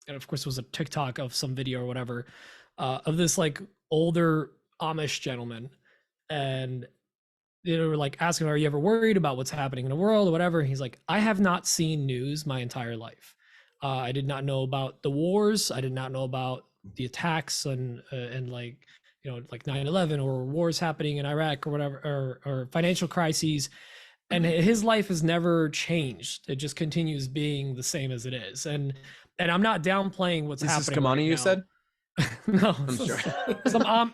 Speaker 2: and of course it was a TikTok of some video or whatever of this like older Amish gentleman, and they were like asking, are you ever worried about what's happening in the world or whatever? And he's like, I have not seen news my entire life. I did not know about the wars. I did not know about the attacks and like, you know, like 9/11 or wars happening in Iraq or whatever, or financial crises. And his life has never changed. It just continues being the same as it is. And I'm not downplaying what's happening.
Speaker 4: This is Kimani,
Speaker 2: right
Speaker 4: you
Speaker 2: now.
Speaker 4: said?
Speaker 2: No,
Speaker 4: I'm sure.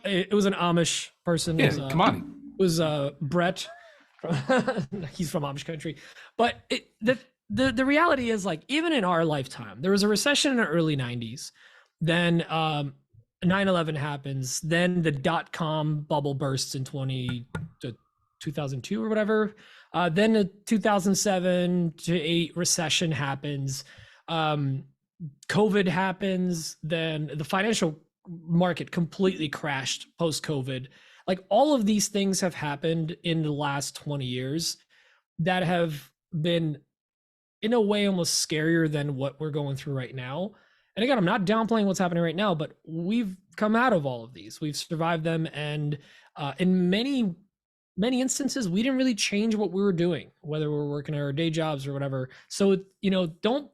Speaker 2: It was an Amish person.
Speaker 3: Yeah, Kimani.
Speaker 2: It was Brett. He's from Amish country. But the reality is, like, even in our lifetime, there was a recession in the early 90s. Then 9/11 happens. Then the .com bubble bursts in 2002 or whatever. Then the 2007 to 8 recession happens. COVID happens. Then the financial market completely crashed post-COVID. Like, all of these things have happened in the last 20 years that have been, in a way, almost scarier than what we're going through right now. And again, I'm not downplaying what's happening right now, but we've come out of all of these. We've survived them. And in many instances, we didn't really change what we were doing, whether we're working our day jobs or whatever. So, you know, don't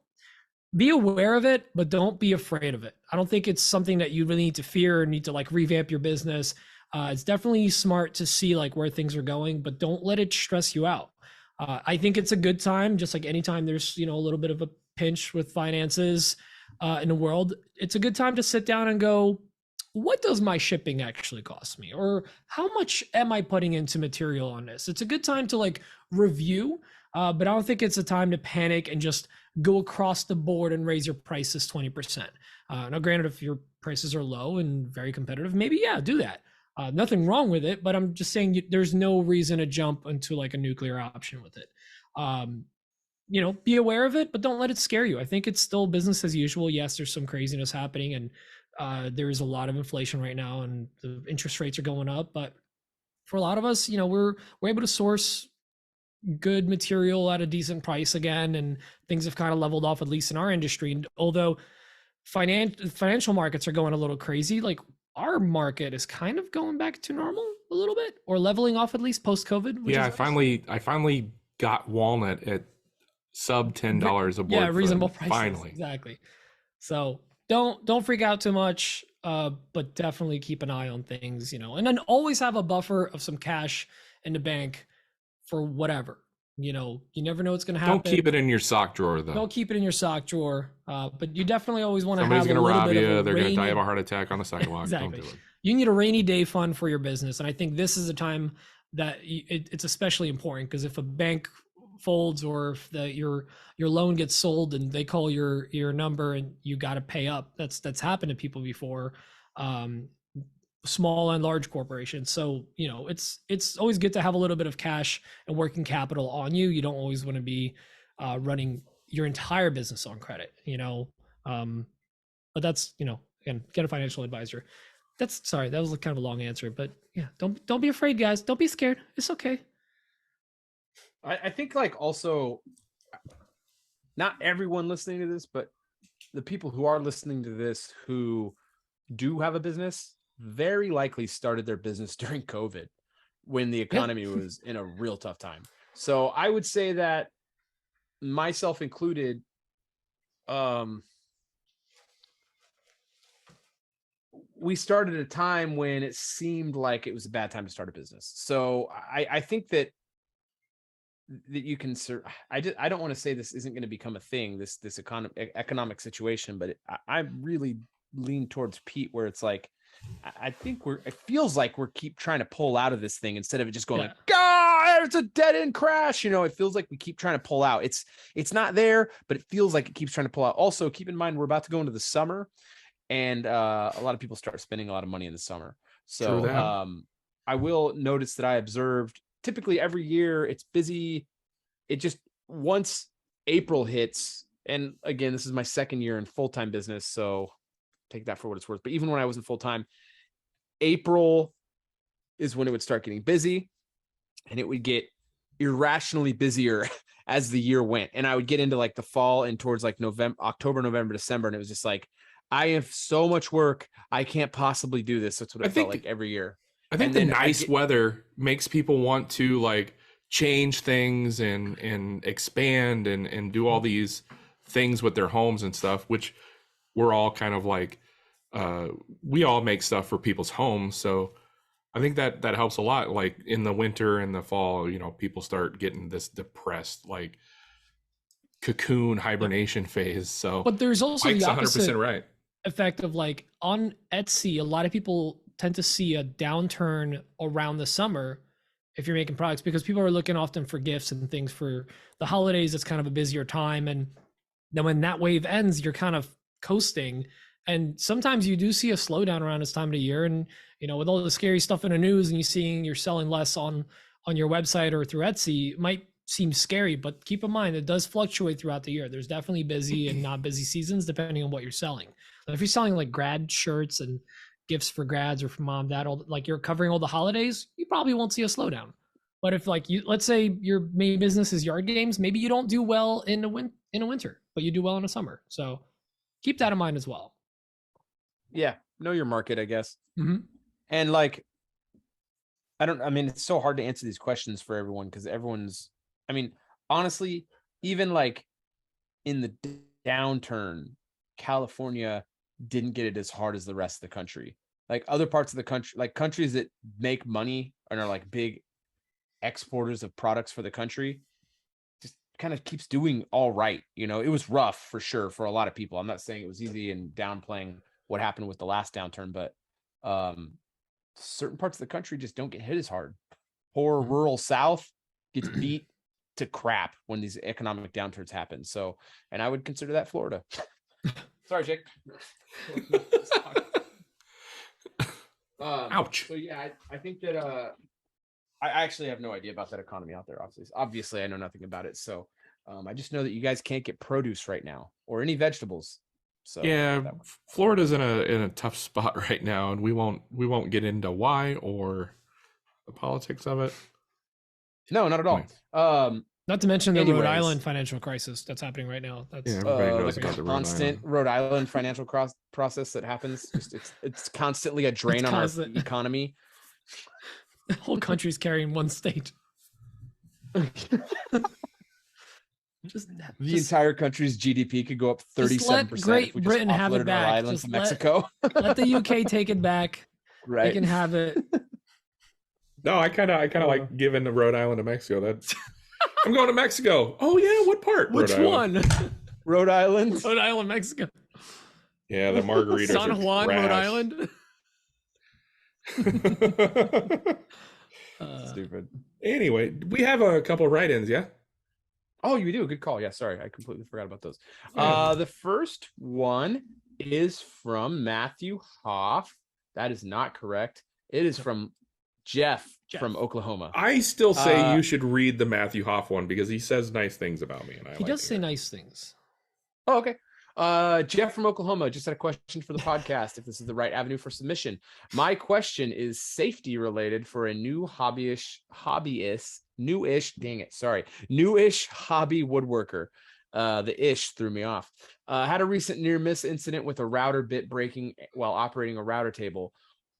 Speaker 2: be aware of it, but don't be afraid of it. I don't think it's something that you really need to fear or need to like revamp your business. It's definitely smart to see like where things are going, but don't let it stress you out. I think it's a good time, just like anytime there's, you know, a little bit of a pinch with finances in the world, it's a good time to sit down and go, what does my shipping actually cost me? Or how much am I putting into material on this? It's a good time to like review, but I don't think it's a time to panic and just go across the board and raise your prices 20%. Now, granted, if your prices are low and very competitive, maybe, yeah, do that. Nothing wrong with it, but I'm just saying there's no reason to jump into like a nuclear option with it. Be aware of it, but don't let it scare you. I think it's still business as usual. Yes, there's some craziness happening, and there's a lot of inflation right now, and the interest rates are going up. But for a lot of us, we're able to source good material at a decent price again, and things have kind of leveled off, at least in our industry. And although financial markets are going a little crazy, like our market is kind of going back to normal a little bit, or leveling off at least post-COVID.
Speaker 3: Yeah, I finally got walnut at sub $10 a board.
Speaker 2: Yeah, reasonable prices.
Speaker 3: Finally,
Speaker 2: exactly. So don't freak out too much, but definitely keep an eye on things, and then always have a buffer of some cash in the bank for whatever. You never know what's going to happen.
Speaker 3: Don't keep it in your sock drawer, though.
Speaker 2: Don't keep it in your sock drawer. But you definitely always want to have
Speaker 3: Somebody's
Speaker 2: a
Speaker 3: going to
Speaker 2: little
Speaker 3: rob
Speaker 2: bit
Speaker 3: you.
Speaker 2: of
Speaker 3: They're going to die of a heart attack on the sidewalk.
Speaker 2: Exactly.
Speaker 3: Don't do it.
Speaker 2: You need a rainy day fund for your business, and I think this is a time that it's especially important, because if a bank folds, or if your loan gets sold and they call your number and you got to pay up, that's happened to people before, small and large corporations. So it's always good to have a little bit of cash and working capital on you. You don't always want to be running your entire business on credit, but that's again, get a financial advisor. That was kind of a long answer, but yeah, don't be afraid, guys. Don't be scared. It's okay.
Speaker 4: I think like also, not everyone listening to this, but the people who are listening to this who do have a business very likely started their business during COVID, when the economy was in a real tough time. So I would say that, myself included, we started at a time when it seemed like it was a bad time to start a business. So I think that you can, I don't want to say this isn't going to become a thing, this economic situation, but I really lean towards Pete, where it's like, I think it feels like we're keep trying to pull out of this thing, instead of it just going like, God, it's a dead end crash. It feels like we keep trying to pull out. It's not there, but it feels like it keeps trying to pull out. Also, keep in mind, we're about to go into the summer, and a lot of people start spending a lot of money in the summer. So I will notice that I observed, typically every year it's busy. It just, once April hits, and again, this is my second year in full-time business, so take that for what it's worth. But even when I was in full-time, April is when it would start getting busy, and it would get irrationally busier as the year went. And I would get into like the fall and towards like October, November, December. And it was just like, I have so much work, I can't possibly do this. That's what it felt like every year.
Speaker 3: I think the nice weather makes people want to like change things and expand and do all these things with their homes and stuff, which we're all kind of like, we all make stuff for people's homes. So I think that helps a lot. Like in the winter and the fall, people start getting this depressed, like cocoon hibernation phase. So,
Speaker 2: but there's also
Speaker 3: Mike's
Speaker 2: the opposite
Speaker 3: 100% right.
Speaker 2: effect of like on Etsy, a lot of people tend to see a downturn around the summer if you're making products, because people are looking often for gifts and things for the holidays. It's kind of a busier time. And then when that wave ends, you're kind of coasting. And sometimes you do see a slowdown around this time of the year. And, with all the scary stuff in the news and you're selling less on your website or through Etsy, it might seem scary, but keep in mind, it does fluctuate throughout the year. There's definitely busy and not busy seasons depending on what you're selling. If you're selling like grad shirts and gifts for grads or for mom, dad, like you're covering all the holidays, you probably won't see a slowdown. But if like let's say your main business is yard games, maybe you don't do well in a winter, but you do well in the summer. So keep that in mind as well.
Speaker 4: Yeah. Know your market, I guess.
Speaker 2: Mm-hmm.
Speaker 4: And like, it's so hard to answer these questions for everyone, because honestly, even like in the downturn, California didn't get it as hard as the rest of the country. Like other parts of the country, like countries that make money and are like big exporters of products for the country, just kind of keeps doing all right. It was rough for sure for a lot of people. I'm not saying it was easy and downplaying what happened with the last downturn, but certain parts of the country just don't get hit as hard. Poor rural South gets beat to crap when these economic downturns happen. So, and I would consider that Florida. Sorry, Jake.
Speaker 3: Ouch.
Speaker 4: So yeah, I think that I actually have no idea about that economy out there. Obviously, I know nothing about it. So I just know that you guys can't get produce right now or any vegetables. So
Speaker 3: yeah, Florida's in a tough spot right now, and we won't get into why or the politics of it.
Speaker 4: No, not at all.
Speaker 2: Not to mention the Rhode Island financial crisis that's happening right now. That's
Speaker 3: everybody knows about the
Speaker 4: constant Rhode Island financial process that happens. Just it's constantly a drain on our economy.
Speaker 2: The whole country's carrying one state.
Speaker 4: Just the entire country's GDP could go up 37%.
Speaker 2: Great Britain have it back.
Speaker 4: Just Mexico.
Speaker 2: Let the UK take it back.
Speaker 4: Right.
Speaker 2: They can have it.
Speaker 3: No, I kind of like giving the Rhode Island to Mexico. That's I'm going to Mexico. Oh yeah, what part?
Speaker 2: Which one?
Speaker 4: Rhode Island.
Speaker 2: Rhode Island, Mexico.
Speaker 3: Yeah, the margaritas.
Speaker 2: San Juan, Rhode Island.
Speaker 4: Stupid.
Speaker 3: Anyway, we have a couple of write-ins, yeah?
Speaker 4: Oh, you do? Good call. Yeah, sorry. I completely forgot about those. The first one is from Matthew Hoff. That is not correct. It is from Jeff from Oklahoma.
Speaker 3: I still say you should read the Matthew Hoff one because he says nice things about me. And
Speaker 2: he does say nice things.
Speaker 4: Oh, okay. Jeff from Oklahoma just had a question for the podcast, if this is the right avenue for submission. My question is safety related for a new newish hobby woodworker. The ish threw me off. Had a recent near miss incident with a router bit breaking while operating a router table.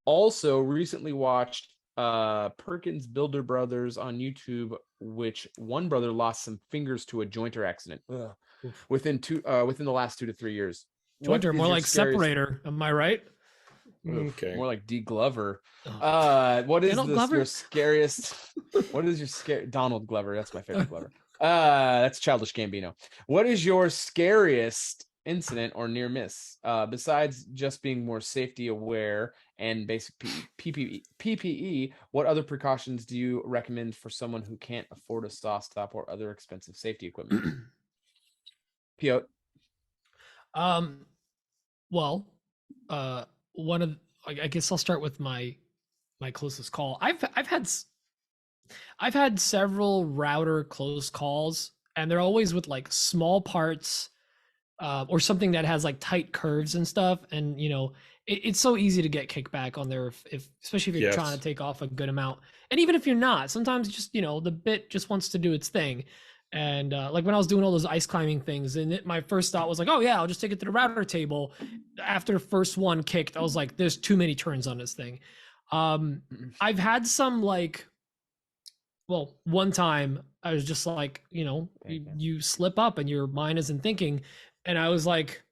Speaker 4: Also recently watched Perkins Builder Brothers on YouTube, which one brother lost some fingers to a jointer accident. Within the last 2 to 3 years.
Speaker 2: Jointer, more like separator. Am I right?
Speaker 3: Okay.
Speaker 4: More like D. Glover. What is your scariest? What is your Donald Glover? That's my favorite Glover. That's Childish Gambino. What is your scariest incident or near miss? Besides just being more safety aware and basic PPE, what other precautions do you recommend for someone who can't afford a Sawstop or other expensive safety equipment? Piot.
Speaker 2: Well, one of I guess I'll start with my closest call. I've had several router close calls, and they're always with like small parts or something that has like tight curves and stuff. And you know, it's so easy to get kickback on there if especially if you're trying to take off a good amount. And even if you're not, sometimes just, you know, the bit just wants to do its thing. And like when I was doing all those ice climbing things, and my first thought was like, oh yeah, I'll just take it to the router table. After first one kicked, I was like, there's too many turns on this thing. I've had some one time I was just like, you know, you slip up and your mind isn't thinking. And I was like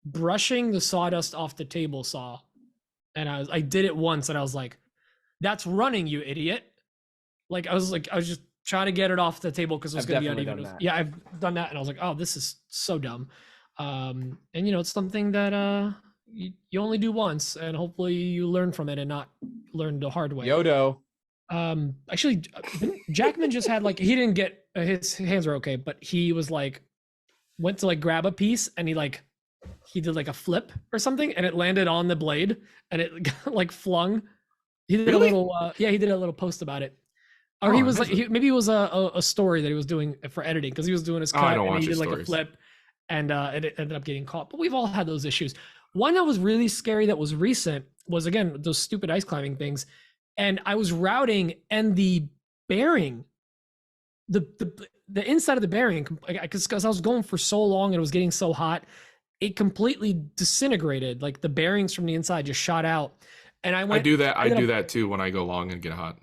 Speaker 2: brushing the sawdust off the table saw. And I did it once and I was like, that's running, you idiot. Like I was just trying to get it off the table because it was going to be uneven. Yeah, I've done that. And I was like, oh, this is so dumb. And you know, it's something that you only do once, and hopefully you learn from it and not learn the hard way.
Speaker 4: Yodo.
Speaker 2: Actually, Jackman just had like, he didn't get, his hands are okay, but he was like, went to like grab a piece and he did like a flip or something, and it landed on the blade and it like flung. He did a little, he did a little post about it. Or he was like, maybe it was a story that he was doing for editing, because he was doing his cut and he did like a flip, and it ended up getting caught. But we've all had those issues. One that was really scary that was recent was, again, those stupid ice climbing things. And I was routing, and the bearing, the inside of the bearing, because I was going for so long and it was getting so hot, it completely disintegrated. Like the bearings from the inside just shot out. And I do
Speaker 3: that too when I go long and get hot.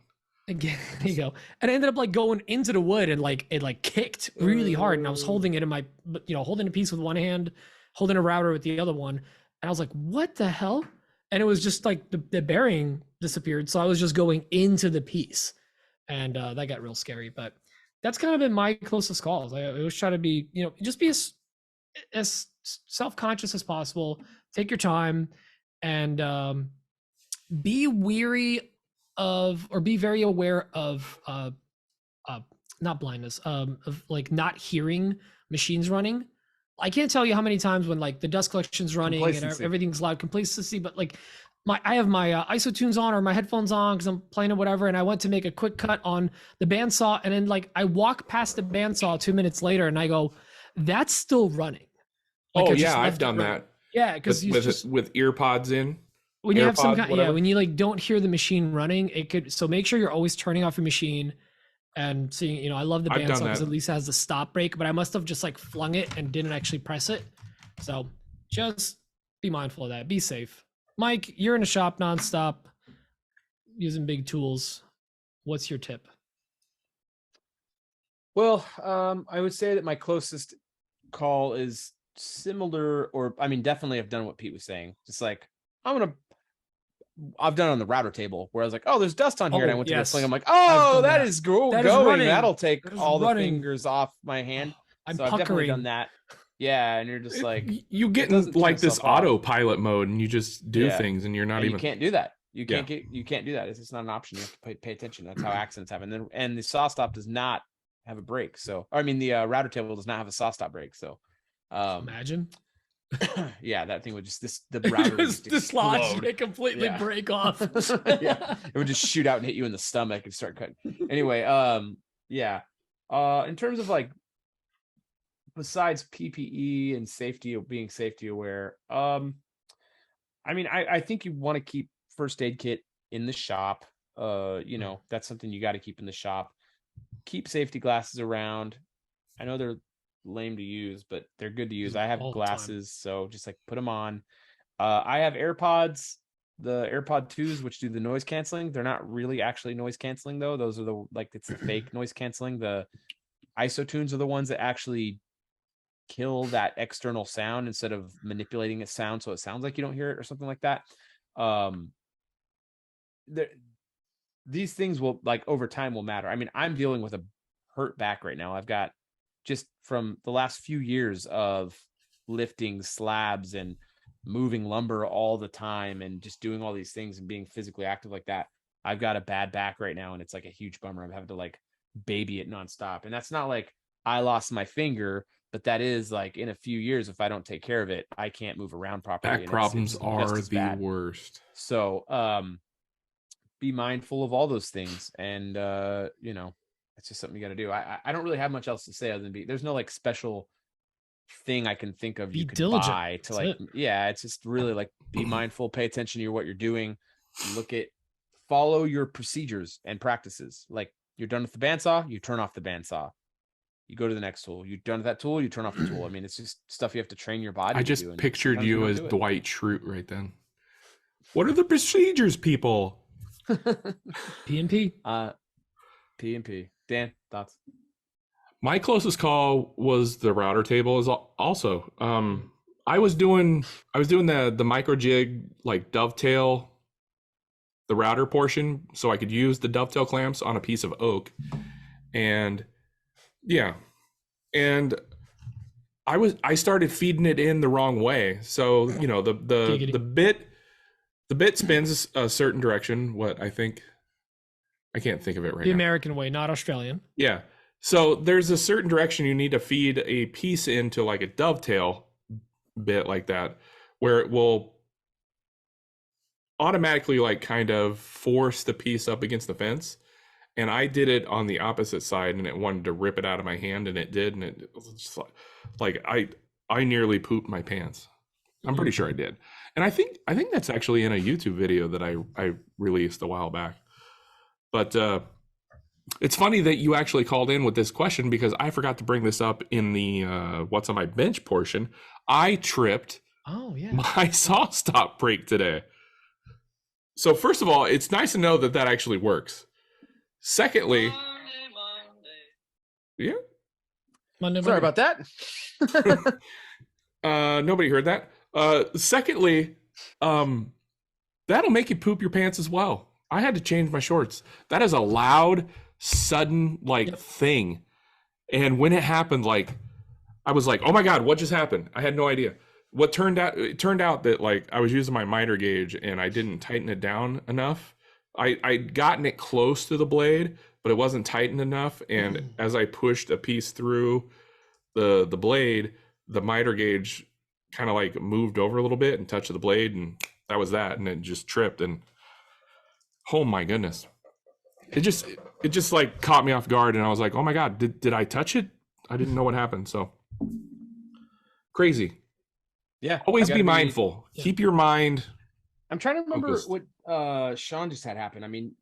Speaker 2: Again, there you go. And I ended up like going into the wood, and like it like kicked really hard, and I was holding it in my, you know, holding a piece with one hand, holding a router with the other one, and I was like, what the hell? And it was just like the bearing disappeared, so I was just going into the piece, and that got real scary. But that's kind of been my closest calls. I always try to be, you know, just be as self-conscious as possible, take your time, and be weary of, or be very aware of not blindness, of like not hearing machines running. I can't tell you how many times when like the dust collection's running and everything's loud, complacency, but like I have my ISO tunes on or my headphones on because I'm playing or whatever, and I went to make a quick cut on the bandsaw, and then like I walk past the bandsaw 2 minutes later and I go, that's still running. Like,
Speaker 3: oh yeah, I've done that.
Speaker 2: Yeah, because
Speaker 3: with ear pods in.
Speaker 2: When you have some kind, when you like don't hear the machine running, it could. So make sure you're always turning off your machine and seeing. You know, I love the bandsaw because at least it has the stop brake, but I must have just like flung it and didn't actually press it. So just be mindful of that. Be safe. Mike, you're in a shop nonstop, using big tools. What's your tip?
Speaker 4: Well, I would say that my closest call is similar, or I mean, definitely I've done what Pete was saying. Just like I've done it on the router table where I was like, oh, there's dust on here. And I went to fling. I'm like, oh, that is going. That'll take all the fingers off my hand. So I've definitely done that. Yeah. And you're just like,
Speaker 3: you get in like this autopilot mode and you just do things and you're not even.
Speaker 4: You can't do that. You can't do that. It's just not an option. You have to pay attention. That's how accidents happen. And the Sawstop does not have a brake. So, I mean, the router table does not have a Sawstop brake. So,
Speaker 2: imagine.
Speaker 4: Yeah, that thing would the router would just
Speaker 2: dislodge it, completely break off.
Speaker 4: Yeah, it would just shoot out and hit you in the stomach and start cutting. Anyway, in terms of like, besides PPE and safety, being safety aware, I mean, I think you want to keep first aid kit in the shop. You know, that's something you got to keep in the shop. Keep safety glasses around. I know they're lame to use, but they're good to use. I have glasses, so just like put them on. I have AirPods, the AirPod 2s, which do the noise canceling. They're not really actually noise canceling though. Those are it's the fake noise canceling. The ISO tunes are the ones that actually kill that external sound instead of manipulating a sound so it sounds like you don't hear it or something like that. These things will, like, over time will matter. I mean, I'm dealing with a hurt back right now. I've got, just from the last few years of lifting slabs and moving lumber all the time and just doing all these things and being physically active like that, I've got a bad back right now, and it's like a huge bummer. I'm having to like baby it nonstop. And that's not like I lost my finger, but that is like, in a few years, if I don't take care of it, I can't move around properly.
Speaker 3: Back problems are the worst.
Speaker 4: So be mindful of all those things. And you know, it's just something you got to do. I don't really have much else to say other than there's no like special thing I can think of you could buy to like, it's just really like, be mindful, pay attention to what you're doing, follow your procedures and practices. Like, you're done with the bandsaw, you turn off the bandsaw. You go to the next tool. You're done with that tool, you turn off the tool. I mean, it's just stuff you have to train your body
Speaker 3: to do. I just pictured you as Dwight Schrute right then. What are the procedures, people?
Speaker 2: P&P.
Speaker 4: P&P. Dan, thoughts?
Speaker 3: My closest call was the router table. Is also I was doing the micro jig, like dovetail the router portion so I could use the dovetail clamps on a piece of oak. And I started feeding it in the wrong way. So, you know, the bit spins a certain direction. I can't think of it right now.
Speaker 2: The American way, not Australian.
Speaker 3: Yeah. So there's a certain direction you need to feed a piece into, like a dovetail bit like that, where it will automatically like kind of force the piece up against the fence. And I did it on the opposite side, and it wanted to rip it out of my hand, and it did. And it was just like I nearly pooped my pants. I'm pretty sure I did. And I think that's actually in a YouTube video that I released a while back. But it's funny that you actually called in with this question, because I forgot to bring this up in the what's on my bench portion. I tripped my Sawstop brake today. So first of all, it's nice to know that actually works. Secondly,
Speaker 2: Monday.
Speaker 4: Sorry about that.
Speaker 3: Nobody heard that. Secondly, that'll make you poop your pants as well. I had to change my shorts. That is a loud, sudden thing. And when it happened, I was like, oh my God, what just happened? I had no idea. It turned out that I was using my miter gauge and I didn't tighten it down enough. I'd gotten it close to the blade, but it wasn't tightened enough. And as I pushed a piece through the blade, the miter gauge kind of like moved over a little bit and touched the blade, and that was that. And it just tripped. And oh my goodness, it just like caught me off guard. And I was like, oh my God, did I touch it? I didn't know what happened. So crazy.
Speaker 4: Yeah.
Speaker 3: Always be mindful. Keep your mind.
Speaker 4: I'm trying to remember
Speaker 3: focused.
Speaker 4: what Sean just had happen. I mean,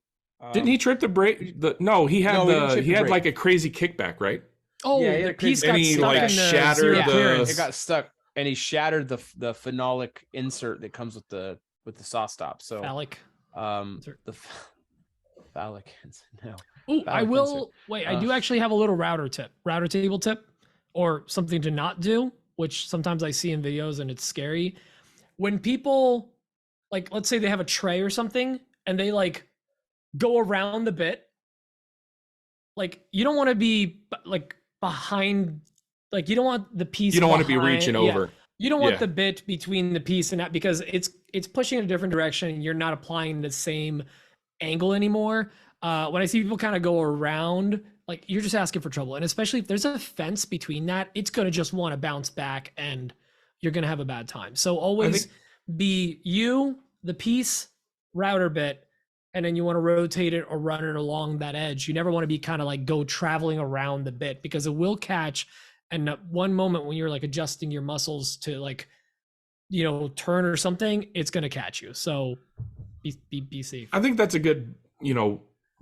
Speaker 3: didn't he trip the brake? No, he had like a crazy kickback, right?
Speaker 2: Oh,
Speaker 4: yeah,
Speaker 2: the piece got
Speaker 3: he
Speaker 2: stuck
Speaker 3: like
Speaker 2: in the
Speaker 3: shattered
Speaker 2: zero
Speaker 3: the.
Speaker 2: clearance.
Speaker 4: it got stuck, and he shattered the phenolic insert that comes with the Sawstop. So
Speaker 2: Phallic.
Speaker 4: the phallic insert. No.
Speaker 2: Oh, I will
Speaker 4: insert.
Speaker 2: wait. I do actually have a little router table tip, or something to not do, which sometimes I see in videos and it's scary. When people, like, let's say they have a tray or something and they like go around the bit, like you don't want to be like behind, like you don't want the piece.
Speaker 3: You don't want to be reaching over.
Speaker 2: You don't want the bit between the piece and that, because it's pushing in a different direction and you're not applying the same angle anymore. When I see people kind of go around, like you're just asking for trouble. And especially if there's a fence between that, it's going to just want to bounce back and you're going to have a bad time. So always be the piece, router bit, and then you want to rotate it or run it along that edge. You never want to be kind of like go traveling around the bit, because it will catch. And at one moment when you're like adjusting your muscles to like, turn or something, it's going to catch you. So be safe.
Speaker 3: I think that's a good,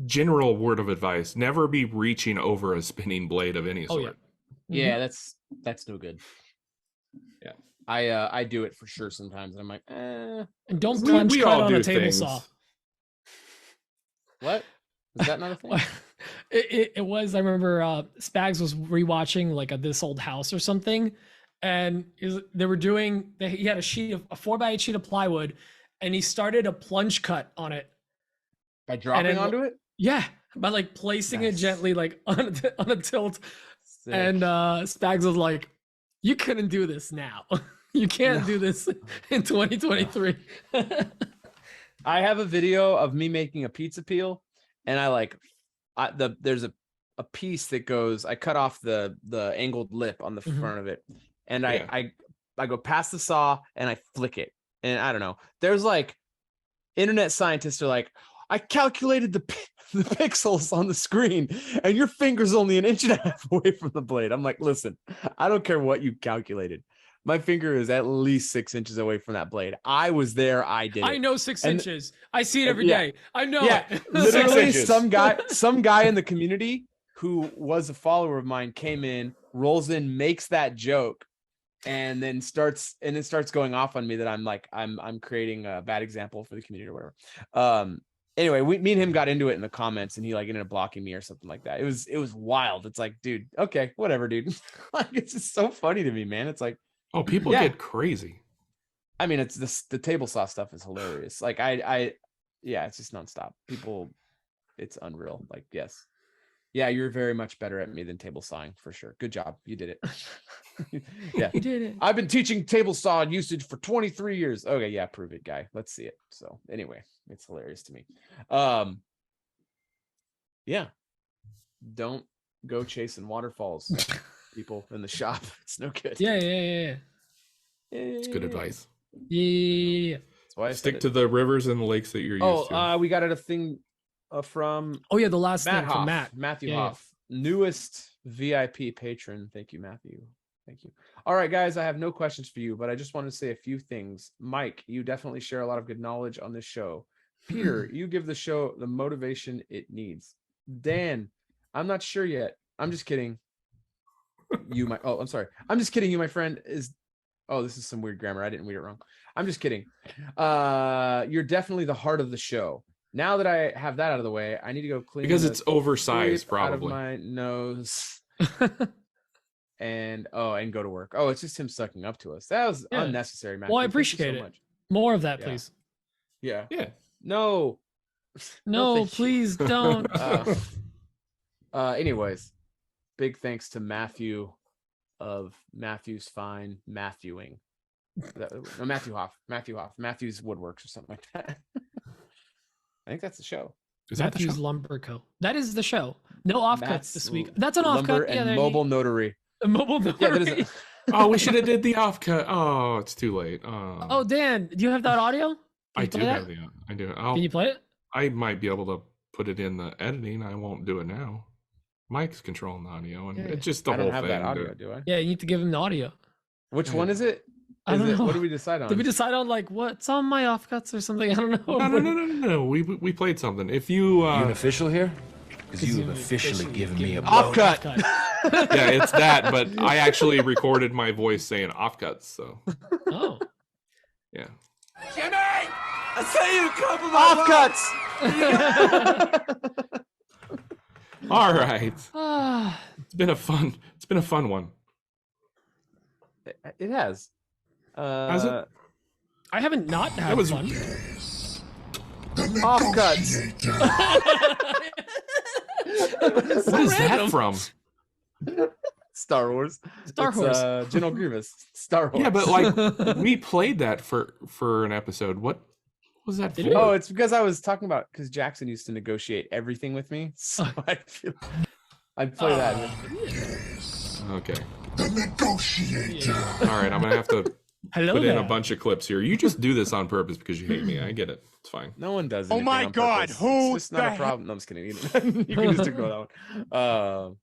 Speaker 3: general word of advice. Never be reaching over a spinning blade of any sort.
Speaker 4: Yeah, that's no good. Yeah, I do it for sure sometimes, and I'm like,
Speaker 2: And don't punch cut on a table saw.
Speaker 4: What? Is that not a thing?
Speaker 2: It was. I remember Spags was rewatching like This Old House or something, and they were doing. He had a 4x8 sheet of plywood, and he started a plunge cut on it
Speaker 4: by dropping onto it.
Speaker 2: Yeah, by like placing it gently, like on a tilt. Sick. And Spags was like, "You couldn't do this now. You can't do this in 2023."
Speaker 4: I have a video of me making a pizza peel, and there's a piece that goes. I cut off the angled lip on the front of it, and I go past the saw and I flick it, and I don't know. There's like internet scientists are like, I calculated the pixels on the screen and your finger's only 1.5 inches away from the blade. I'm like, listen, I don't care what you calculated. My finger is at least 6 inches away from that blade. I was there. I did it.
Speaker 2: I know 6 inches. I see it every day. I know it.
Speaker 4: Literally some guy in the community who was a follower of mine came in, rolls in, makes that joke, and then starts going off on me that I'm like, I'm creating a bad example for the community or whatever. Anyway, me and him got into it in the comments, and he like ended up blocking me or something like that. It was wild. It's like, dude, okay, whatever, dude. Like, it's just so funny to me, man. It's like,
Speaker 3: oh, people get crazy.
Speaker 4: I mean, it's the table saw stuff is hilarious. Like it's just nonstop. People, it's unreal. Like, yes. Yeah, you're very much better at me than table sawing for sure. Good job. You did it. Yeah.
Speaker 2: You did it.
Speaker 4: I've been teaching table saw usage for 23 years. Okay, yeah, prove it, guy. Let's see it. So anyway, it's hilarious to me. Yeah. Don't go chasing waterfalls, people in the shop. It's no good.
Speaker 2: Yeah.
Speaker 3: It's good advice.
Speaker 2: Yeah.
Speaker 4: That's why I
Speaker 3: stick to the rivers and the lakes that you're used to.
Speaker 4: We got a thing from
Speaker 2: the last
Speaker 4: Matt
Speaker 2: thing from
Speaker 4: Hoff. Matthew Hoff, newest VIP patron. Thank you, Matthew. Thank you. All right, guys, I have no questions for you, but I just want to say a few things. Mike, you definitely share a lot of good knowledge on this show. Peter, you give the show the motivation it needs. Dan, I'm not sure yet. I'm just kidding. I'm sorry. I'm just kidding. You, my friend, this is some weird grammar. I didn't read it wrong. I'm just kidding. You're definitely the heart of the show. Now that I have that out of the way, I need to go clean
Speaker 3: because it's oversized, probably
Speaker 4: out of my nose, and go to work. Oh, it's just him sucking up to us. That was unnecessary, Matthew.
Speaker 2: Well, I appreciate it. Much. More of that, please.
Speaker 4: Yeah.
Speaker 2: No, please don't.
Speaker 4: Anyways, big thanks to Matthew of Matthew's Fine Matthewing. No, Matthew Hoff. Matthew's Woodworks or something like that. I think that's the show.
Speaker 3: Is that the
Speaker 2: Matthews
Speaker 3: show?
Speaker 2: Lumber Co. That is the show. No offcuts
Speaker 4: Matt's
Speaker 2: this week. That's an
Speaker 4: Lumber
Speaker 2: offcut. Yeah,
Speaker 4: and
Speaker 2: there
Speaker 4: mobile notary.
Speaker 2: a mobile notary.
Speaker 4: Yeah, that is
Speaker 3: Oh, we should have did the offcut. Oh, it's too late.
Speaker 2: Oh, Dan, do you have that audio?
Speaker 3: I do have the. I do.
Speaker 2: Can you play it?
Speaker 3: I might be able to put it in the editing. I won't do it now. Mike's controlling the audio, and it's just the
Speaker 4: I
Speaker 3: whole
Speaker 4: don't have
Speaker 3: thing.
Speaker 4: that audio, do I?
Speaker 2: Yeah, you need to give him the audio.
Speaker 4: Which one is it?
Speaker 2: I don't know.
Speaker 4: What did we decide on?
Speaker 2: Did we decide on like what's on my offcuts or something? I don't know.
Speaker 3: No. We played something. If you
Speaker 9: You an official here? Because you have officially given me a
Speaker 4: offcut.
Speaker 3: yeah, it's that. But I actually recorded my voice saying offcuts. So.
Speaker 2: Oh.
Speaker 3: Yeah.
Speaker 9: Jimmy! I say you come
Speaker 4: Offcuts.
Speaker 3: All right. It's been a fun one.
Speaker 4: It has.
Speaker 3: Has it?
Speaker 2: I haven't not had fun.
Speaker 4: Offcuts.
Speaker 3: What is that from?
Speaker 4: Star Wars.
Speaker 2: Star Wars.
Speaker 4: General Grievous. Star Wars.
Speaker 3: Yeah, but like we played that for an episode. What was that for?
Speaker 4: Oh, it's because I was talking about because Jackson used to negotiate everything with me, so I feel I'd play that.
Speaker 3: Okay.
Speaker 9: The negotiator.
Speaker 3: All right, I'm gonna have to
Speaker 2: Hello
Speaker 3: put
Speaker 2: there.
Speaker 3: in a bunch of clips here. You just do this on purpose because you hate me. I get it. It's fine.
Speaker 4: No one does.
Speaker 9: Oh my
Speaker 4: on
Speaker 9: God,
Speaker 4: purpose.
Speaker 9: who
Speaker 4: It's just not
Speaker 9: the
Speaker 4: a problem. No, I'm just kidding. You can just ignore that one.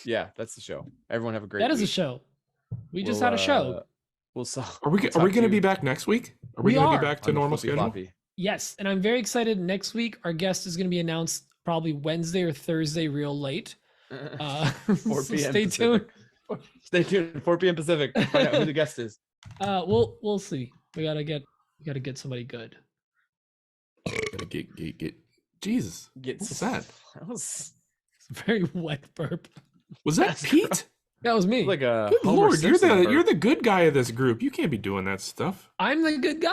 Speaker 4: Yeah, that's the show. Everyone have a great.
Speaker 2: That is a
Speaker 4: week.
Speaker 2: show. We just had a show.
Speaker 4: We'll saw.
Speaker 3: Are we going to be back next week? Are we going to be back to normal schedule?
Speaker 2: Yes, and I'm very excited. Next week, our guest is going to be announced probably Wednesday or Thursday, real late.
Speaker 4: 4
Speaker 2: so
Speaker 4: p.m.
Speaker 2: stay tuned.
Speaker 4: Stay tuned. 4 p.m. Pacific. Find out who the guest is.
Speaker 2: We'll see. We gotta get somebody good.
Speaker 3: Gotta get. Jesus. What's that?
Speaker 4: That was
Speaker 2: It's a very wet burp.
Speaker 3: Was that Pete?
Speaker 2: That was me.
Speaker 4: like a
Speaker 3: Good
Speaker 4: Homer
Speaker 3: Lord,
Speaker 4: Simpson burp.
Speaker 3: you're the good guy of this group. You can't be doing that stuff.
Speaker 2: I'm the good guy.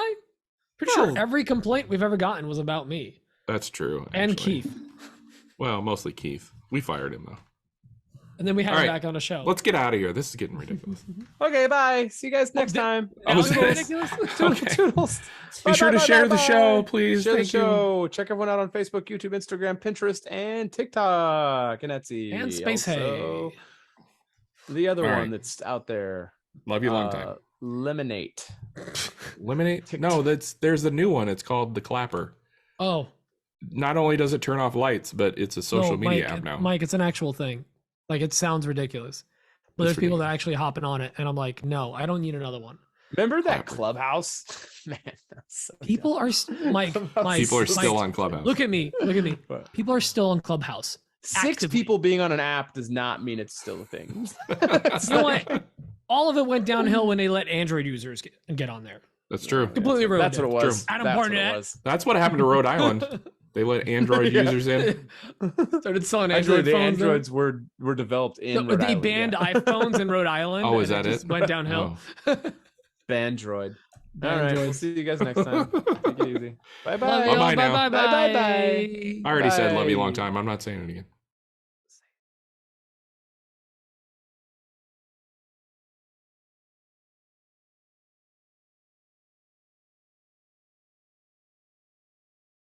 Speaker 2: Pretty
Speaker 3: No.
Speaker 2: sure every complaint we've ever gotten was about me
Speaker 3: That's true.
Speaker 2: and
Speaker 3: actually.
Speaker 2: Keith.
Speaker 3: Well, mostly Keith. We fired him though.
Speaker 2: And then we had
Speaker 3: All
Speaker 2: him
Speaker 3: right,
Speaker 2: back on a show.
Speaker 3: Let's get out of here. This is getting ridiculous.
Speaker 4: Okay, bye. See you guys next time.
Speaker 2: That was
Speaker 3: Okay.
Speaker 2: ridiculous.
Speaker 3: Okay.
Speaker 4: Toodles.
Speaker 3: Be sure to share the show, please.
Speaker 4: Share the
Speaker 3: Thank you.
Speaker 4: show. Check everyone out on Facebook, YouTube, Instagram, Pinterest, and TikTok, and Etsy.
Speaker 2: And Space
Speaker 4: Also, the other
Speaker 3: All
Speaker 4: one
Speaker 3: right.
Speaker 4: that's out there.
Speaker 3: Love you long time.
Speaker 4: Lemonade.
Speaker 3: Lemonade? No, there's the new one. It's called the Clapper.
Speaker 2: Oh,
Speaker 3: Not only does it turn off lights, but it's a social
Speaker 2: no,
Speaker 3: media
Speaker 2: Mike,
Speaker 3: app now.
Speaker 2: Mike, it's an actual thing. Like it sounds ridiculous, but
Speaker 3: It's
Speaker 2: there's people that are actually hopping on it, and I'm like, no, I don't need another one.
Speaker 4: Remember that Clubhouse? Man, that's so
Speaker 2: People are Mike.
Speaker 3: People are still
Speaker 2: Mike,
Speaker 3: on Clubhouse.
Speaker 2: Look at me. Look at me.
Speaker 4: What?
Speaker 2: People are still on Clubhouse.
Speaker 4: Six
Speaker 2: actively.
Speaker 4: people being on an app does not mean it's still a thing.
Speaker 2: You know what? All of it went downhill when they let Android users get on there.
Speaker 3: That's true.
Speaker 2: Completely ruined.
Speaker 4: That's what it was.
Speaker 2: Adam
Speaker 4: That's what it
Speaker 2: Barnett.
Speaker 4: was.
Speaker 3: That's what happened to Rhode Island. They let Android
Speaker 4: Yeah.
Speaker 3: users in.
Speaker 2: Started selling
Speaker 4: Actually,
Speaker 2: Android
Speaker 4: the
Speaker 2: phones. there.
Speaker 4: androids were developed in
Speaker 2: No,
Speaker 4: Rhode
Speaker 2: they
Speaker 4: Island,
Speaker 2: banned
Speaker 4: yeah.
Speaker 2: iPhones in Rhode Island.
Speaker 3: Oh, is
Speaker 2: and
Speaker 3: that
Speaker 2: just
Speaker 3: it?
Speaker 2: Went downhill.
Speaker 4: Bandroid. All right,
Speaker 2: Bandroid.
Speaker 4: we'll see you guys next time. Take it easy. Bye
Speaker 2: Love
Speaker 4: bye.
Speaker 2: you all.
Speaker 3: Bye-bye now.
Speaker 2: Bye bye
Speaker 4: Bye, bye,
Speaker 2: bye.
Speaker 3: I already said love you a long
Speaker 4: Bye.
Speaker 3: time. I'm not saying it again.